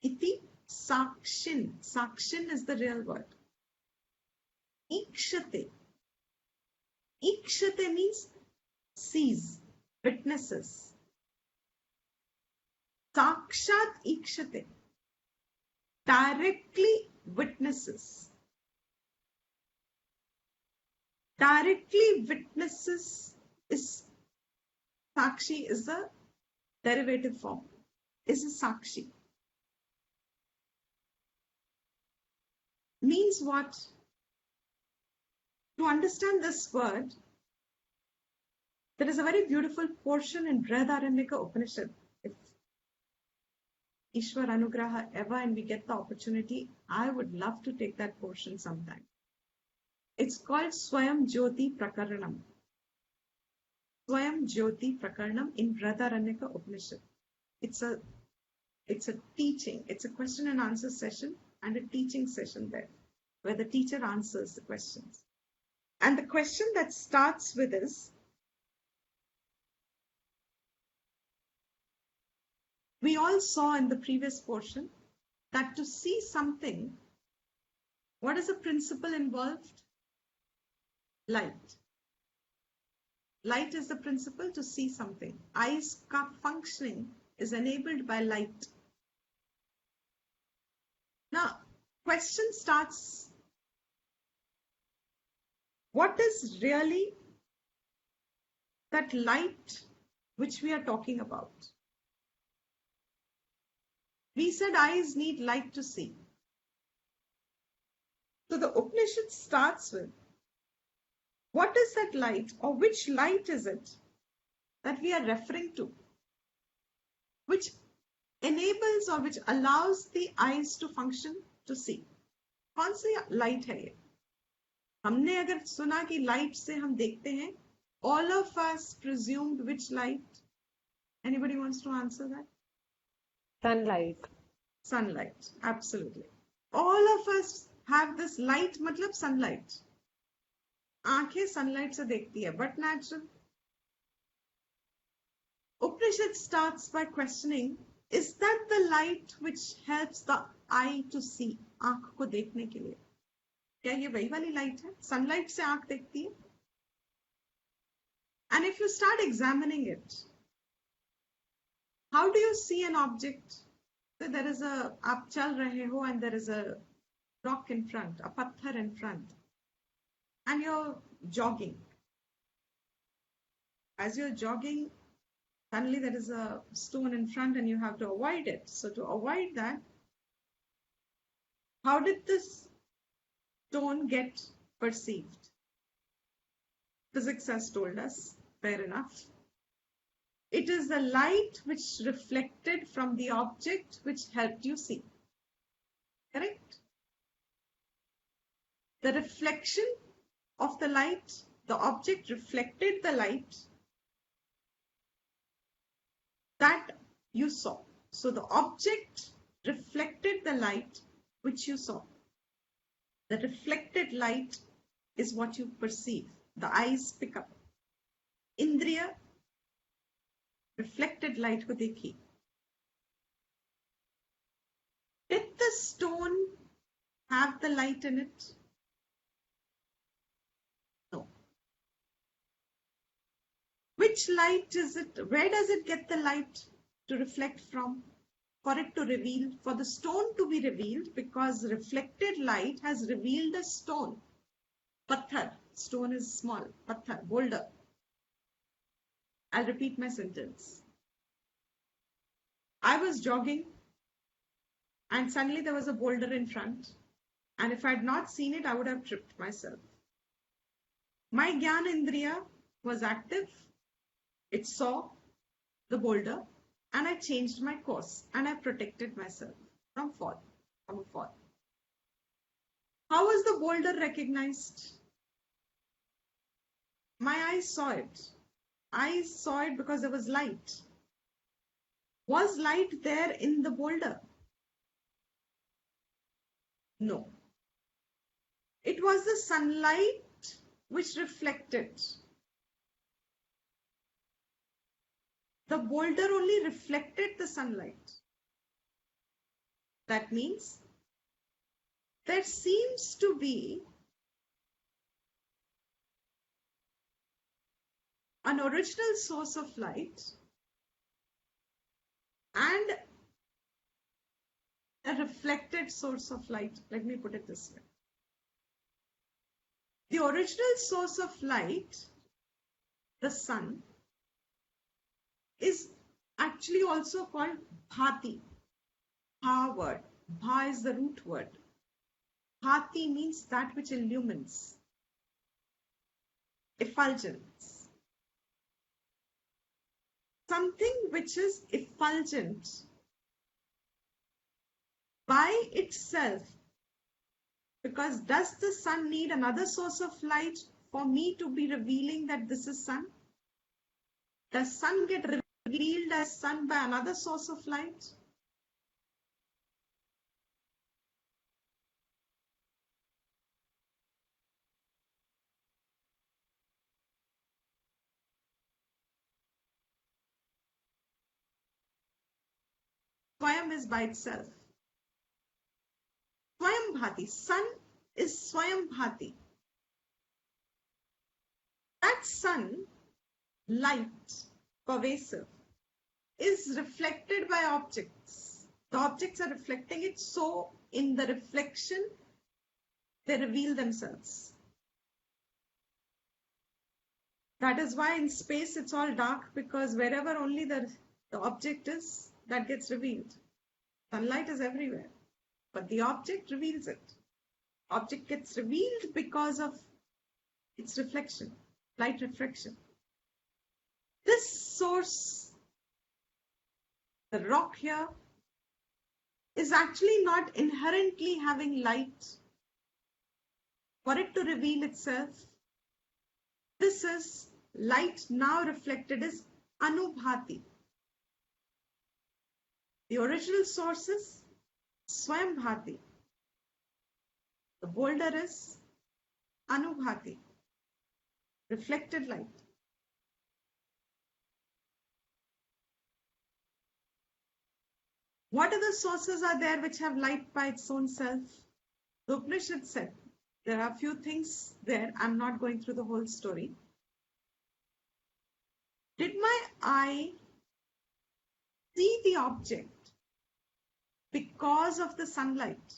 Iti Sakshin. Sakshin is the real word. Ikshate. Ikshate means sees, witnesses. Sakshat Ikshate. Directly witnesses. Directly witnesses is Sakshi, is the derivative form, is a Sakshi. Means what? To understand this word, there is a very beautiful portion in Vedantic Upanishad. If Ishwar Anugraha ever and we get the opportunity, I would love to take that portion sometime. It's called Swayam Jyoti Prakaranam. Swayam Jyoti Prakaranam in Vedantic Upanishad. It's a teaching. It's a question and answer session and a teaching session there, where the teacher answers the questions. And the question that starts with is, we all saw in the previous portion that to see something, what is the principle involved? Light. Light is the principle to see something. Eyes functioning is enabled by light. Now, question starts, what is really that light which we are talking about? We said eyes need light to see. So the Upanishad starts with, what is that light, or which light is it that we are referring to, which enables or which allows the eyes to function, to see? कौन सी light है ये? हमने अगर सुना कि light से हम देखते हैं, all of us presumed which light? Anybody wants to answer that? Sunlight. Sunlight, absolutely. All of us have this light, मतलब sunlight. आंखें sunlight से देखती है, but natural. Upanishad starts by questioning, is that the light which helps the eye to see? आंख को देखने के लिए. क्या ये वही वाली light है? Sunlight से आंख देखती है. And if you start examining it, how do you see an object? So there is a, आप चल रहे हो and there is a rock in front, a patthar in front, and you're jogging. As you're jogging, suddenly there is a stone in front and you have to avoid it. So to avoid that, how did this stone get perceived? Physics has told us, fair enough. It is the light which reflected from the object which helped you see. Correct? The reflection of the light, the object reflected the light, that you saw. So the object reflected the light which you saw. The reflected light is what you perceive. The eyes pick up. Indriya reflected light ko dekhi. Did the stone have the light in it? No. Which light is it? Where does it get the light to reflect from? For it to reveal, for the stone to be revealed, because reflected light has revealed a stone. Patthar, stone is small. Patthar, boulder. I'll repeat my sentence. I was jogging and suddenly there was a boulder in front. And if I had not seen it, I would have tripped myself. My Gyan Indriya was active. It saw the boulder and I changed my course and I protected myself from fall, from a fall. How was the boulder recognized? My eyes saw it. I saw it because there was light. Was light there in the boulder? No. It was the sunlight which reflected. The boulder only reflected the sunlight. That means there seems to be an original source of light and a reflected source of light. Let me put it this way. The original source of light, the sun, is actually also called bhati. Bha word. Bha is the root word. Bhati means that which illumines. Effulgence. Something which is effulgent by itself. Because does the sun need another source of light for me to be revealing that this is sun? Does sun get revealed as sun by another source of light? Swayam is by itself. Swayam Bhati. Sun is Swayam Bhati. That sun, light, pervasive, is reflected by objects. The objects are reflecting it, so in the reflection, they reveal themselves. That is why in space it's all dark, because wherever only the object is, that gets revealed. Sunlight is everywhere, but the object reveals it. Object gets revealed because of its reflection, light reflection. This source, the rock here, is actually not inherently having light for it to reveal itself. This is light now reflected as Anubhati. The original source is Swayambhati. The boulder is Anubhati, reflected light. What other sources are there which have light by its own self? The Upanishad said there are a few things there. I'm not going through the whole story. Did my eye see the object because of the sunlight?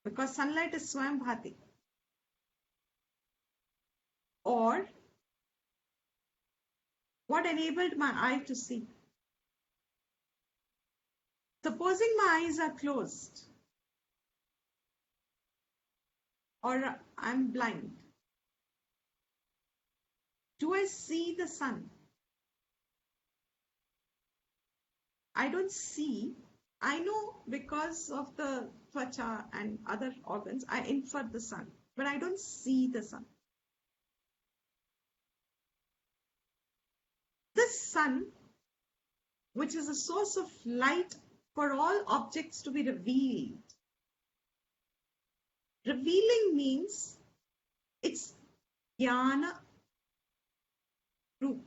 Because sunlight is Swayambhati. Or what enabled my eye to see? Supposing my eyes are closed or I'm blind, do I see the sun? I don't see. I know because of the tvacha and other organs, I infer the sun, but I don't see the sun. This sun, which is a source of light for all objects to be revealed. Revealing means it's jnana roop.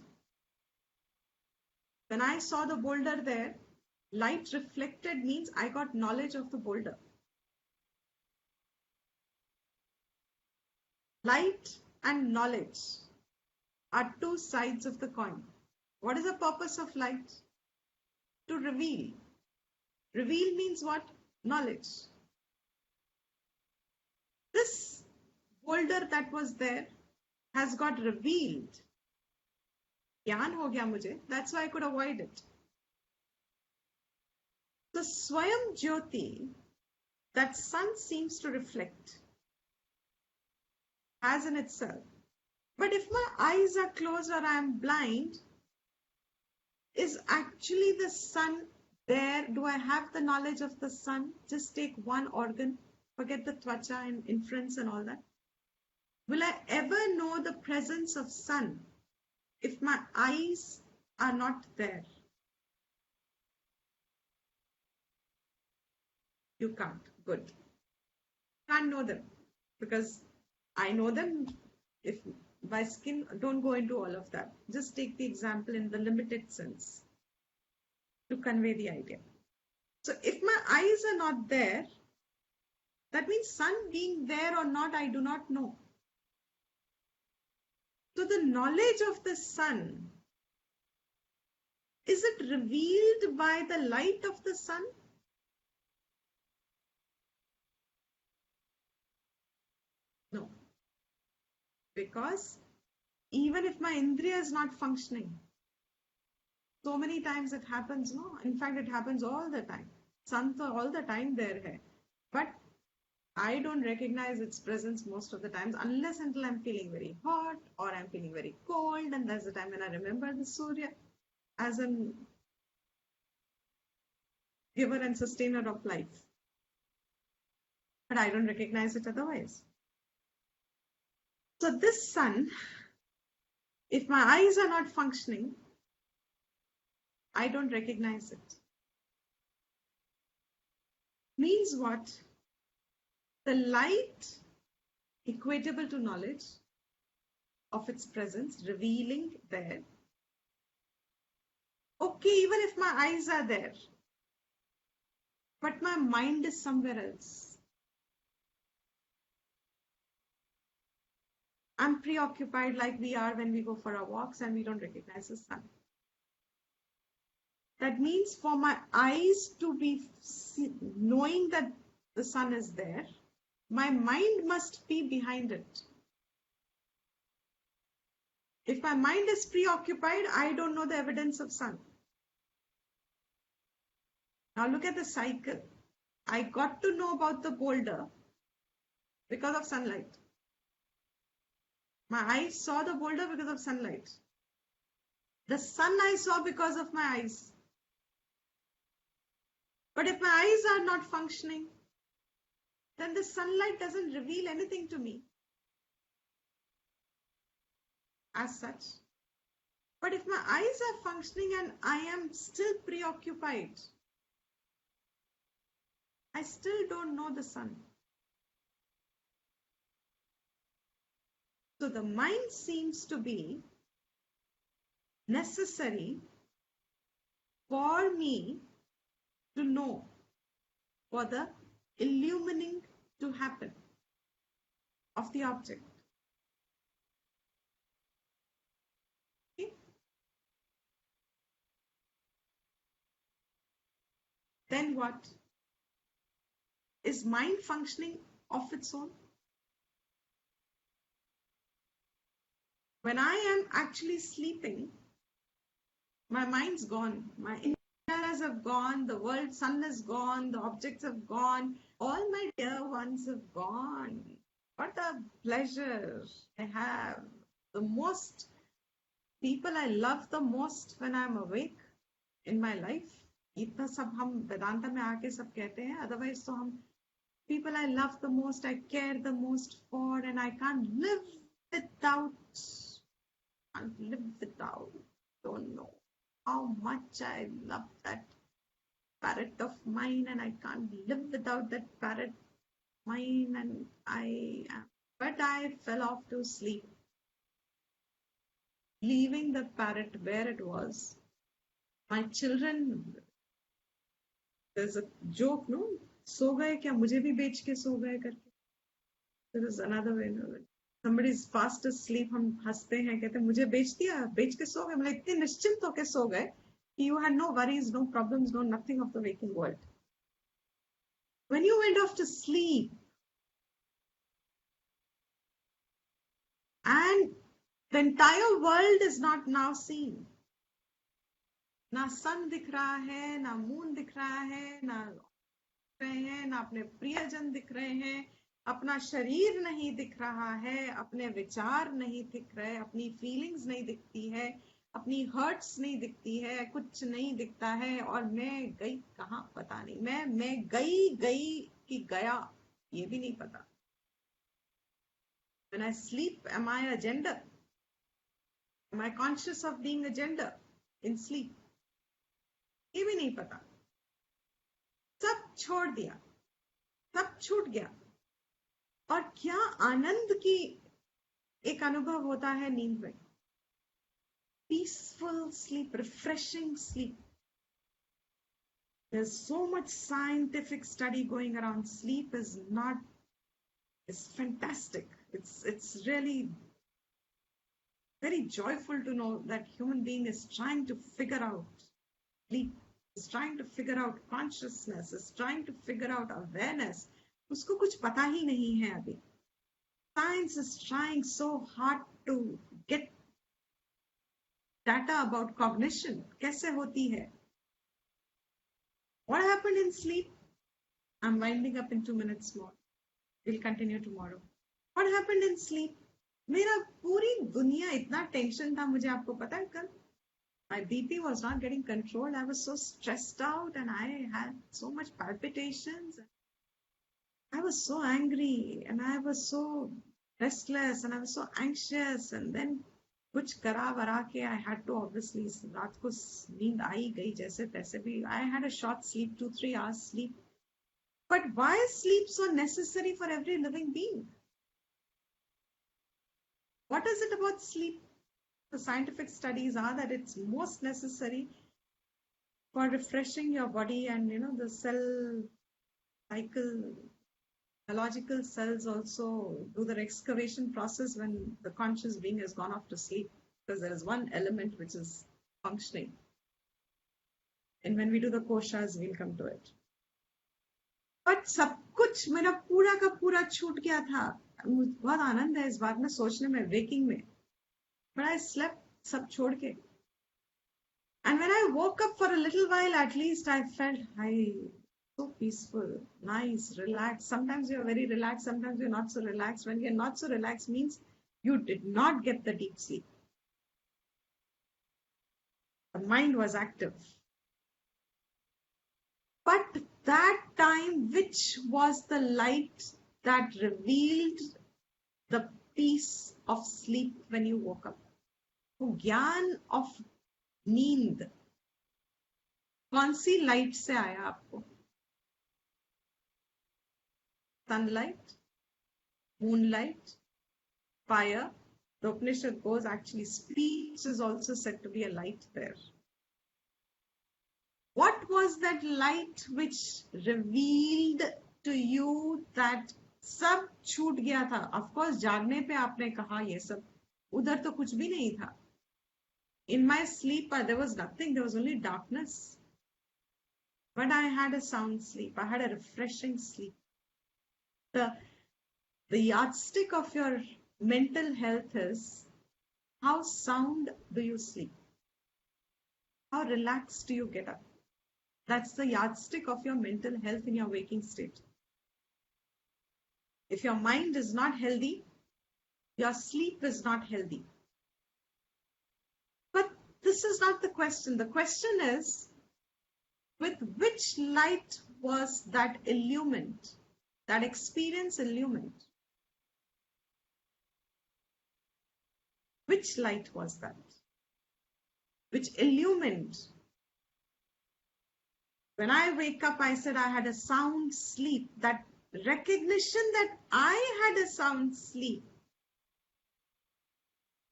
When I saw the boulder there, light reflected means I got knowledge of the boulder. Light and knowledge are two sides of the coin. What is the purpose of light? To reveal. Reveal means what? Knowledge. This boulder that was there has got revealed. Gyan ho gaya mujhe. That's why I could avoid it. The Swayam Jyoti that sun seems to reflect has in itself. But if my eyes are closed or I am blind, is actually the sun there? Do I have the knowledge of the sun? Just take one organ, forget the tvacha and inference and all that. Will I ever know the presence of sun if my eyes are not there? You can't. Good. Can't know them because I know them if by skin. Don't go into all of that. Just take the example in the limited sense to convey the idea. So if my eyes are not there, that means sun being there or not, I do not know. So the knowledge of the sun, is it revealed by the light of the sun? No. Because even if my indriya is not functioning, so many times it happens, no? In fact, it happens all the time. Sun to all the time there hai. But I don't recognize its presence most of the times unless until I'm feeling very hot or I'm feeling very cold, and that's the time when I remember the Surya as a giver and sustainer of life. But I don't recognize it otherwise. So this sun, if my eyes are not functioning, I don't recognize it. Means what? The light equatable to knowledge of its presence, revealing there. Okay, even if my eyes are there, but my mind is somewhere else. I'm preoccupied like we are when we go for our walks and we don't recognize the sun. That means for my eyes to be knowing that the sun is there, my mind must be behind it. If my mind is preoccupied, I don't know the evidence of sun. Now look at the cycle. I got to know about the boulder because of sunlight. My eyes saw the boulder because of sunlight. The sun I saw because of my eyes. But if my eyes are not functioning, then the sunlight doesn't reveal anything to me as such. But if my eyes are functioning and I am still preoccupied, I still don't know the sun. So the mind seems to be necessary for me to know, for the illumining to happen of the object. Okay? Then what? Is mind functioning of its own? When I am actually sleeping, my mind's gone. My indriyas have gone, the world, sun is gone, the objects have gone, all my dear ones have gone. What a pleasure I have. The most people I love the most when I'm awake in my life. इतना सब हम वेदांता में आके सब कहते हैं. Otherwise तो हम people I love the most, I care the most for, and I can't live without. Don't know. how much I love that parrot of mine, and I can't live without that parrot mine, and but I fell off to sleep, leaving the parrot where it was. My children, there's a joke, no? सो गए क्या, मुझे भी बेच के सो गए करके. There is another way. Somebody is fast asleep, हम हंसते हैं, कहते हैं मुझे बेच दिया, बेच के सो गए. मतलब इतने निश्चिंत होके सो गए कि you had no worries, no problems, no nothing of the waking world. When you went off to sleep and the entire world is not now seen, ना सन दिख रहा है, ना मून दिख रहा है, ना रहे हैं, ना अपने प्रियजन दिख रहे हैं, अपना शरीर नहीं दिख रहा है, अपने विचार नहीं दिख रहे, अपनी फीलिंग्स नहीं दिखती है, अपनी हर्ट्स नहीं दिखती है, कुछ नहीं दिखता है, और मैं गई कहाँ पता नहीं. मैं गई कि गया ये भी नहीं पता. When I sleep, am I a gender? Am I conscious of being a gender in sleep? ये भी नहीं पता. सब छोड़ दिया, सब छूट गया. और क्या आनंद की एक अनुभव होता है नींद में. Peaceful sleep, refreshing sleep. There's so much scientific study going around. Sleep is fantastic. It's really very joyful to know that human being is trying to figure out sleep, is trying to figure out consciousness, is trying to figure out awareness. उसको कुछ पता ही नहीं है अभी. Science is trying so hard to get data about cognition. कैसे होती है? What happened in sleep? I'm winding up in 2 minutes more. We'll continue tomorrow. What happened in sleep? मेरा पूरी दुनिया इतना टेंशन था, मुझे आपको पता है कल. My BP was not getting controlled. I was so stressed out and I had so much palpitations. I was so angry and I was so restless and I was so anxious. And then कुछ करा वरा के I had to obviously, रात को नींद आई गई जैसे तैसे भी. I had a short sleep, 2-3 hours sleep. But why is sleep so necessary for every living being? What is it about sleep? The scientific studies are that it's most necessary for refreshing your body, and the cell cycle, biological cells also do the excavation process when the conscious being has gone off to sleep, because there is one element which is functioning. And when we do the koshas, we'll come to it. But सब कुछ मेरा पूरा का पूरा छूट गया था. बहुत आनंद है इस बात में सोचने में, waking में. But I slept सब छोड़ के. And when I woke up for a little while, at least I felt so peaceful, nice, relaxed. Sometimes you're very relaxed, sometimes you're not so relaxed. When you're not so relaxed means you did not get the deep sleep. The mind was active. But that time, which was the light that revealed the peace of sleep when you woke up? ज्ञान of नींद कौन सी light से आया आपको? Sunlight, moonlight, fire. The Upanishad goes, actually speech is also said to be a light there. What was that light which revealed to you that सब छूट गया था? Of course जागने पे आपने कहा ये सब, उधर तो कुछ भी नहीं था. In my sleep, there was nothing. There was only darkness. But I had a sound sleep. I had a refreshing sleep. The yardstick of your mental health is how sound do you sleep? How relaxed do you get up? That's the yardstick of your mental health in your waking state. If your mind is not healthy, your sleep is not healthy. But this is not the question. The question is, with which light was that illumined, that experience illumined? Which light was that? which illumined. When I wake up, I said I had a sound sleep. That recognition that I had a sound sleep,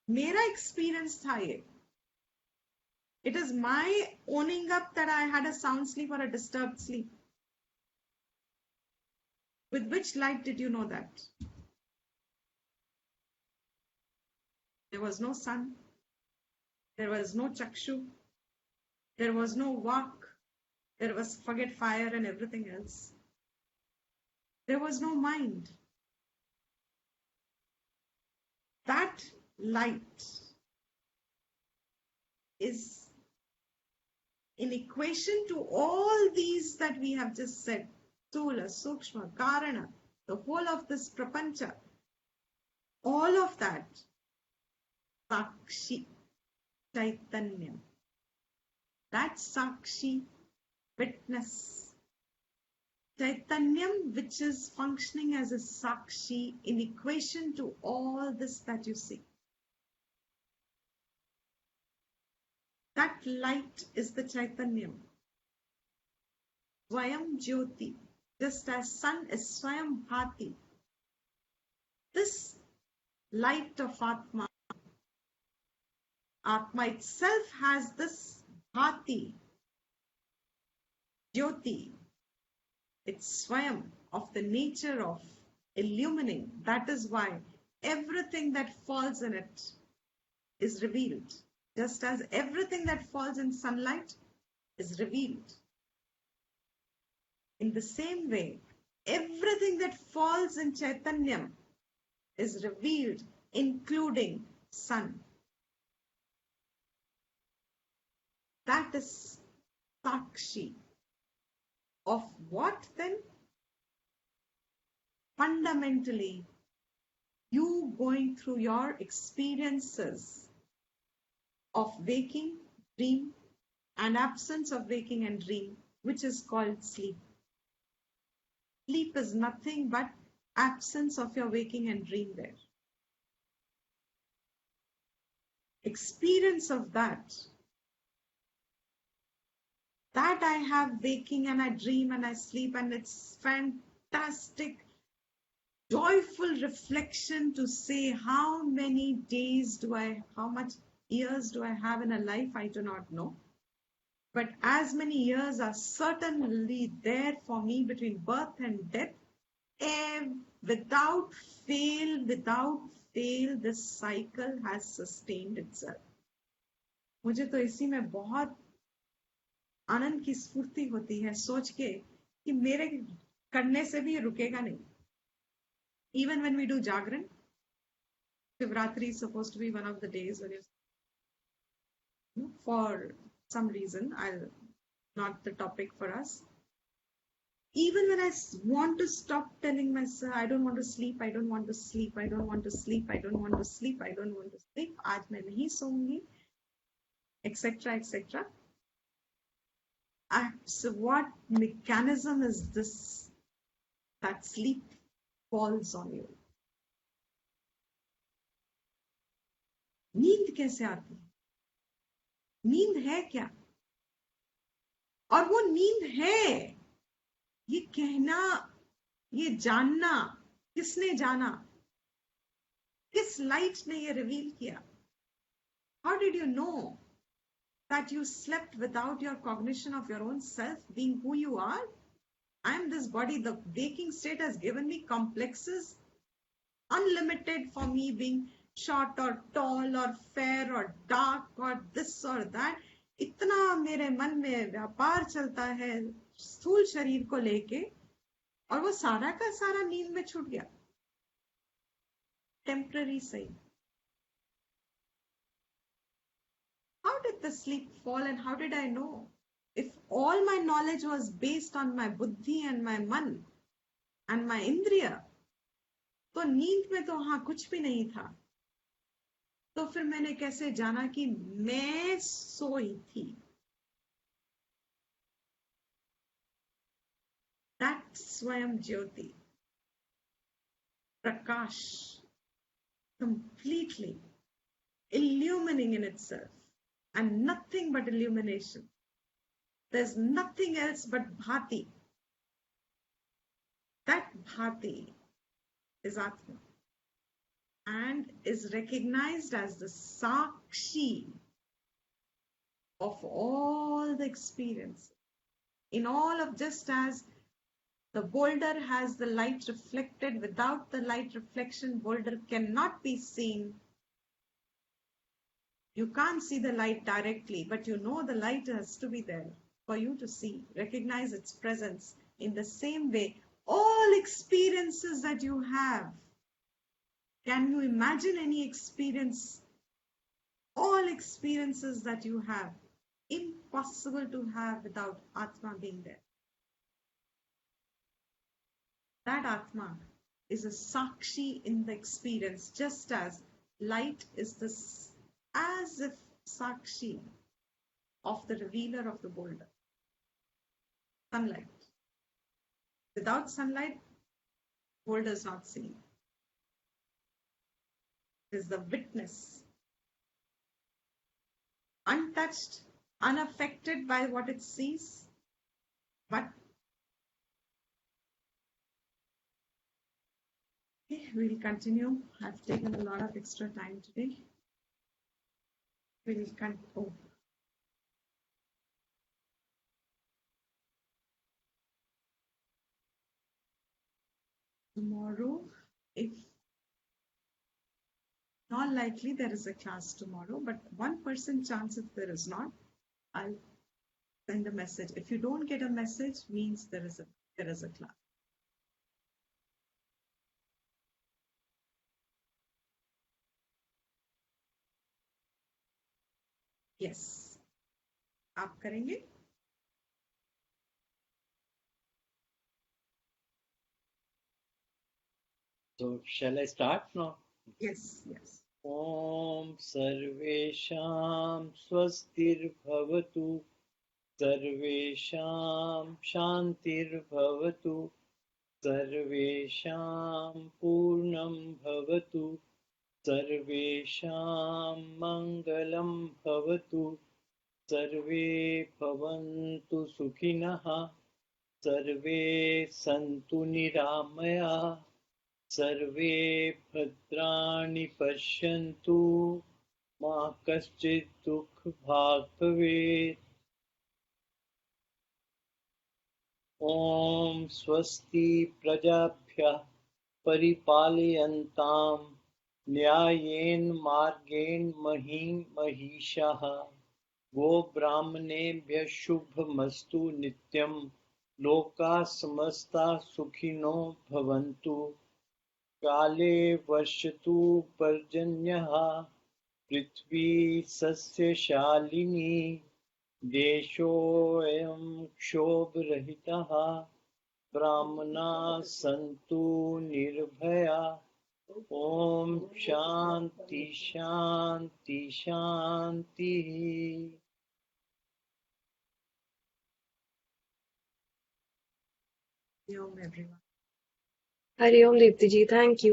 मेरा experience था ये. It is my owning up that I had a sound sleep or a disturbed sleep. With which light did you know that? There was no sun. There was no chakshu. There was no vak. There was, forget fire and everything else. There was no mind. That light is in equation to all these that we have just said. Stula, Sukshma, Karana, the whole of this prapancha. All of that. Sakshi, Chaitanyam. That Sakshi, witness. Chaitanyam, which is functioning as a Sakshi in equation to all this that you see. That light is the Chaitanyam. Swayam Jyoti, just as sun is Swayam Bhati. This light of Atma, Atma itself has this Bhati, Jyoti. It's Swayam, of the nature of illumining. That is why everything that falls in it is revealed. Just as everything that falls in sunlight is revealed. In the same way, everything that falls in Chaitanyam is revealed, including sun. That is Sakshi. Of what then? Fundamentally, you going through your experiences of waking, dream, and absence of waking and dream, which is called sleep. Sleep is nothing but absence of your waking and dream there. Experience of that I have waking and I dream and I sleep, and it's fantastic, joyful reflection to say how many days how much years do I have in a life, I do not know. But as many years are certainly there for me between birth and death, without fail, this cycle has sustained itself. मुझे तो इसी में बहुत आनंद की स्फूर्ति होती है सोच के कि मेरे करने से भी रुकेगा नहीं. Even when we do Jagran, Shivratri is supposed to be one of the days when for some reason, not the topic for us. Even when I want to stop telling myself, I don't want to sleep, I don't want to sleep, I don't want to sleep, I don't want to sleep, I don't want to sleep, आज मैं नहीं सोऊंगी, etc., etc. So what mechanism is this that sleep falls on you? नींद कैसे आती है? नींद है क्या? और वो नींद है, ये कहना, ये जानना, किसने जाना? किस लाइट ने ये रिवील किया? How did you know that you slept without your cognition of your own self being who you are? I am this body. The waking state has given me complexes unlimited for me being short or tall or fair or dark or this or that. इतना मेरे मन में व्यापार चलता है स्थूल शरीर को लेके, और वो सारा का सारा नींद में छूट गया. टेम्पररी सही. How did the sleep fall and how did I know? If all my knowledge was based on my buddhi and my man and my indriya, तो नींद में तो हाँ कुछ भी नहीं था. तो फिर मैंने कैसे जाना कि मैं सोई थी? That Swayam Jyoti, Prakash, completely illumining in itself. and nothing but illumination. There's nothing else but bhati. That bhati is Atma and is recognized as the Sakshi of all the experience. In all of, just as the boulder has the light reflected, without the light reflection, boulder cannot be seen. You can't see the light directly, but you know the light has to be there for you to see, recognize its presence. In the same way, all experiences that you have, can you imagine any experience? All experiences that you have, impossible to have without Atma being there. That Atma is a Sakshi in the experience, just as light is as if Sakshi of the revealer of the boulder. Sunlight. Without sunlight, boulder is not seen. It is the witness, untouched, unaffected by what it sees, but okay, we'll continue. I've taken a lot of extra time today. We'll continue. Tomorrow, if not likely there is a class tomorrow, but 1% chance if there is not, I'll send a message. If you don't get a message, means there is a class. Yes, आप करेंगे? So shall I start now? Yes, yes. Om Sarvesham Swastirbhavatu Sarvesham Shantirbhavatu Sarvesham Purnam Bhavatu Sarvesham Mangalam Bhavatu Sarve Bhavantu Sukhinah Sarve Santu Niramaya Sarve Bhadrani Pashyantu Ma Kaschid Dukh Bhag Bhavet. Om Swasti Prajabhya Paripalayantam Nyayen Margen Mahim Mahishaha Go Brahmanebhya Shubhamastu Nityam Loka Samasta Sukhino Bhavantu Kale Varshatu Parjanyaha Prithvi Sasya Shalini Deshoyam Kshobrahitaha Brahmana Santu Nirbhaya Om Shanti Shanti Shanti. Om everyone. Hari Om Deepti ji, thank you.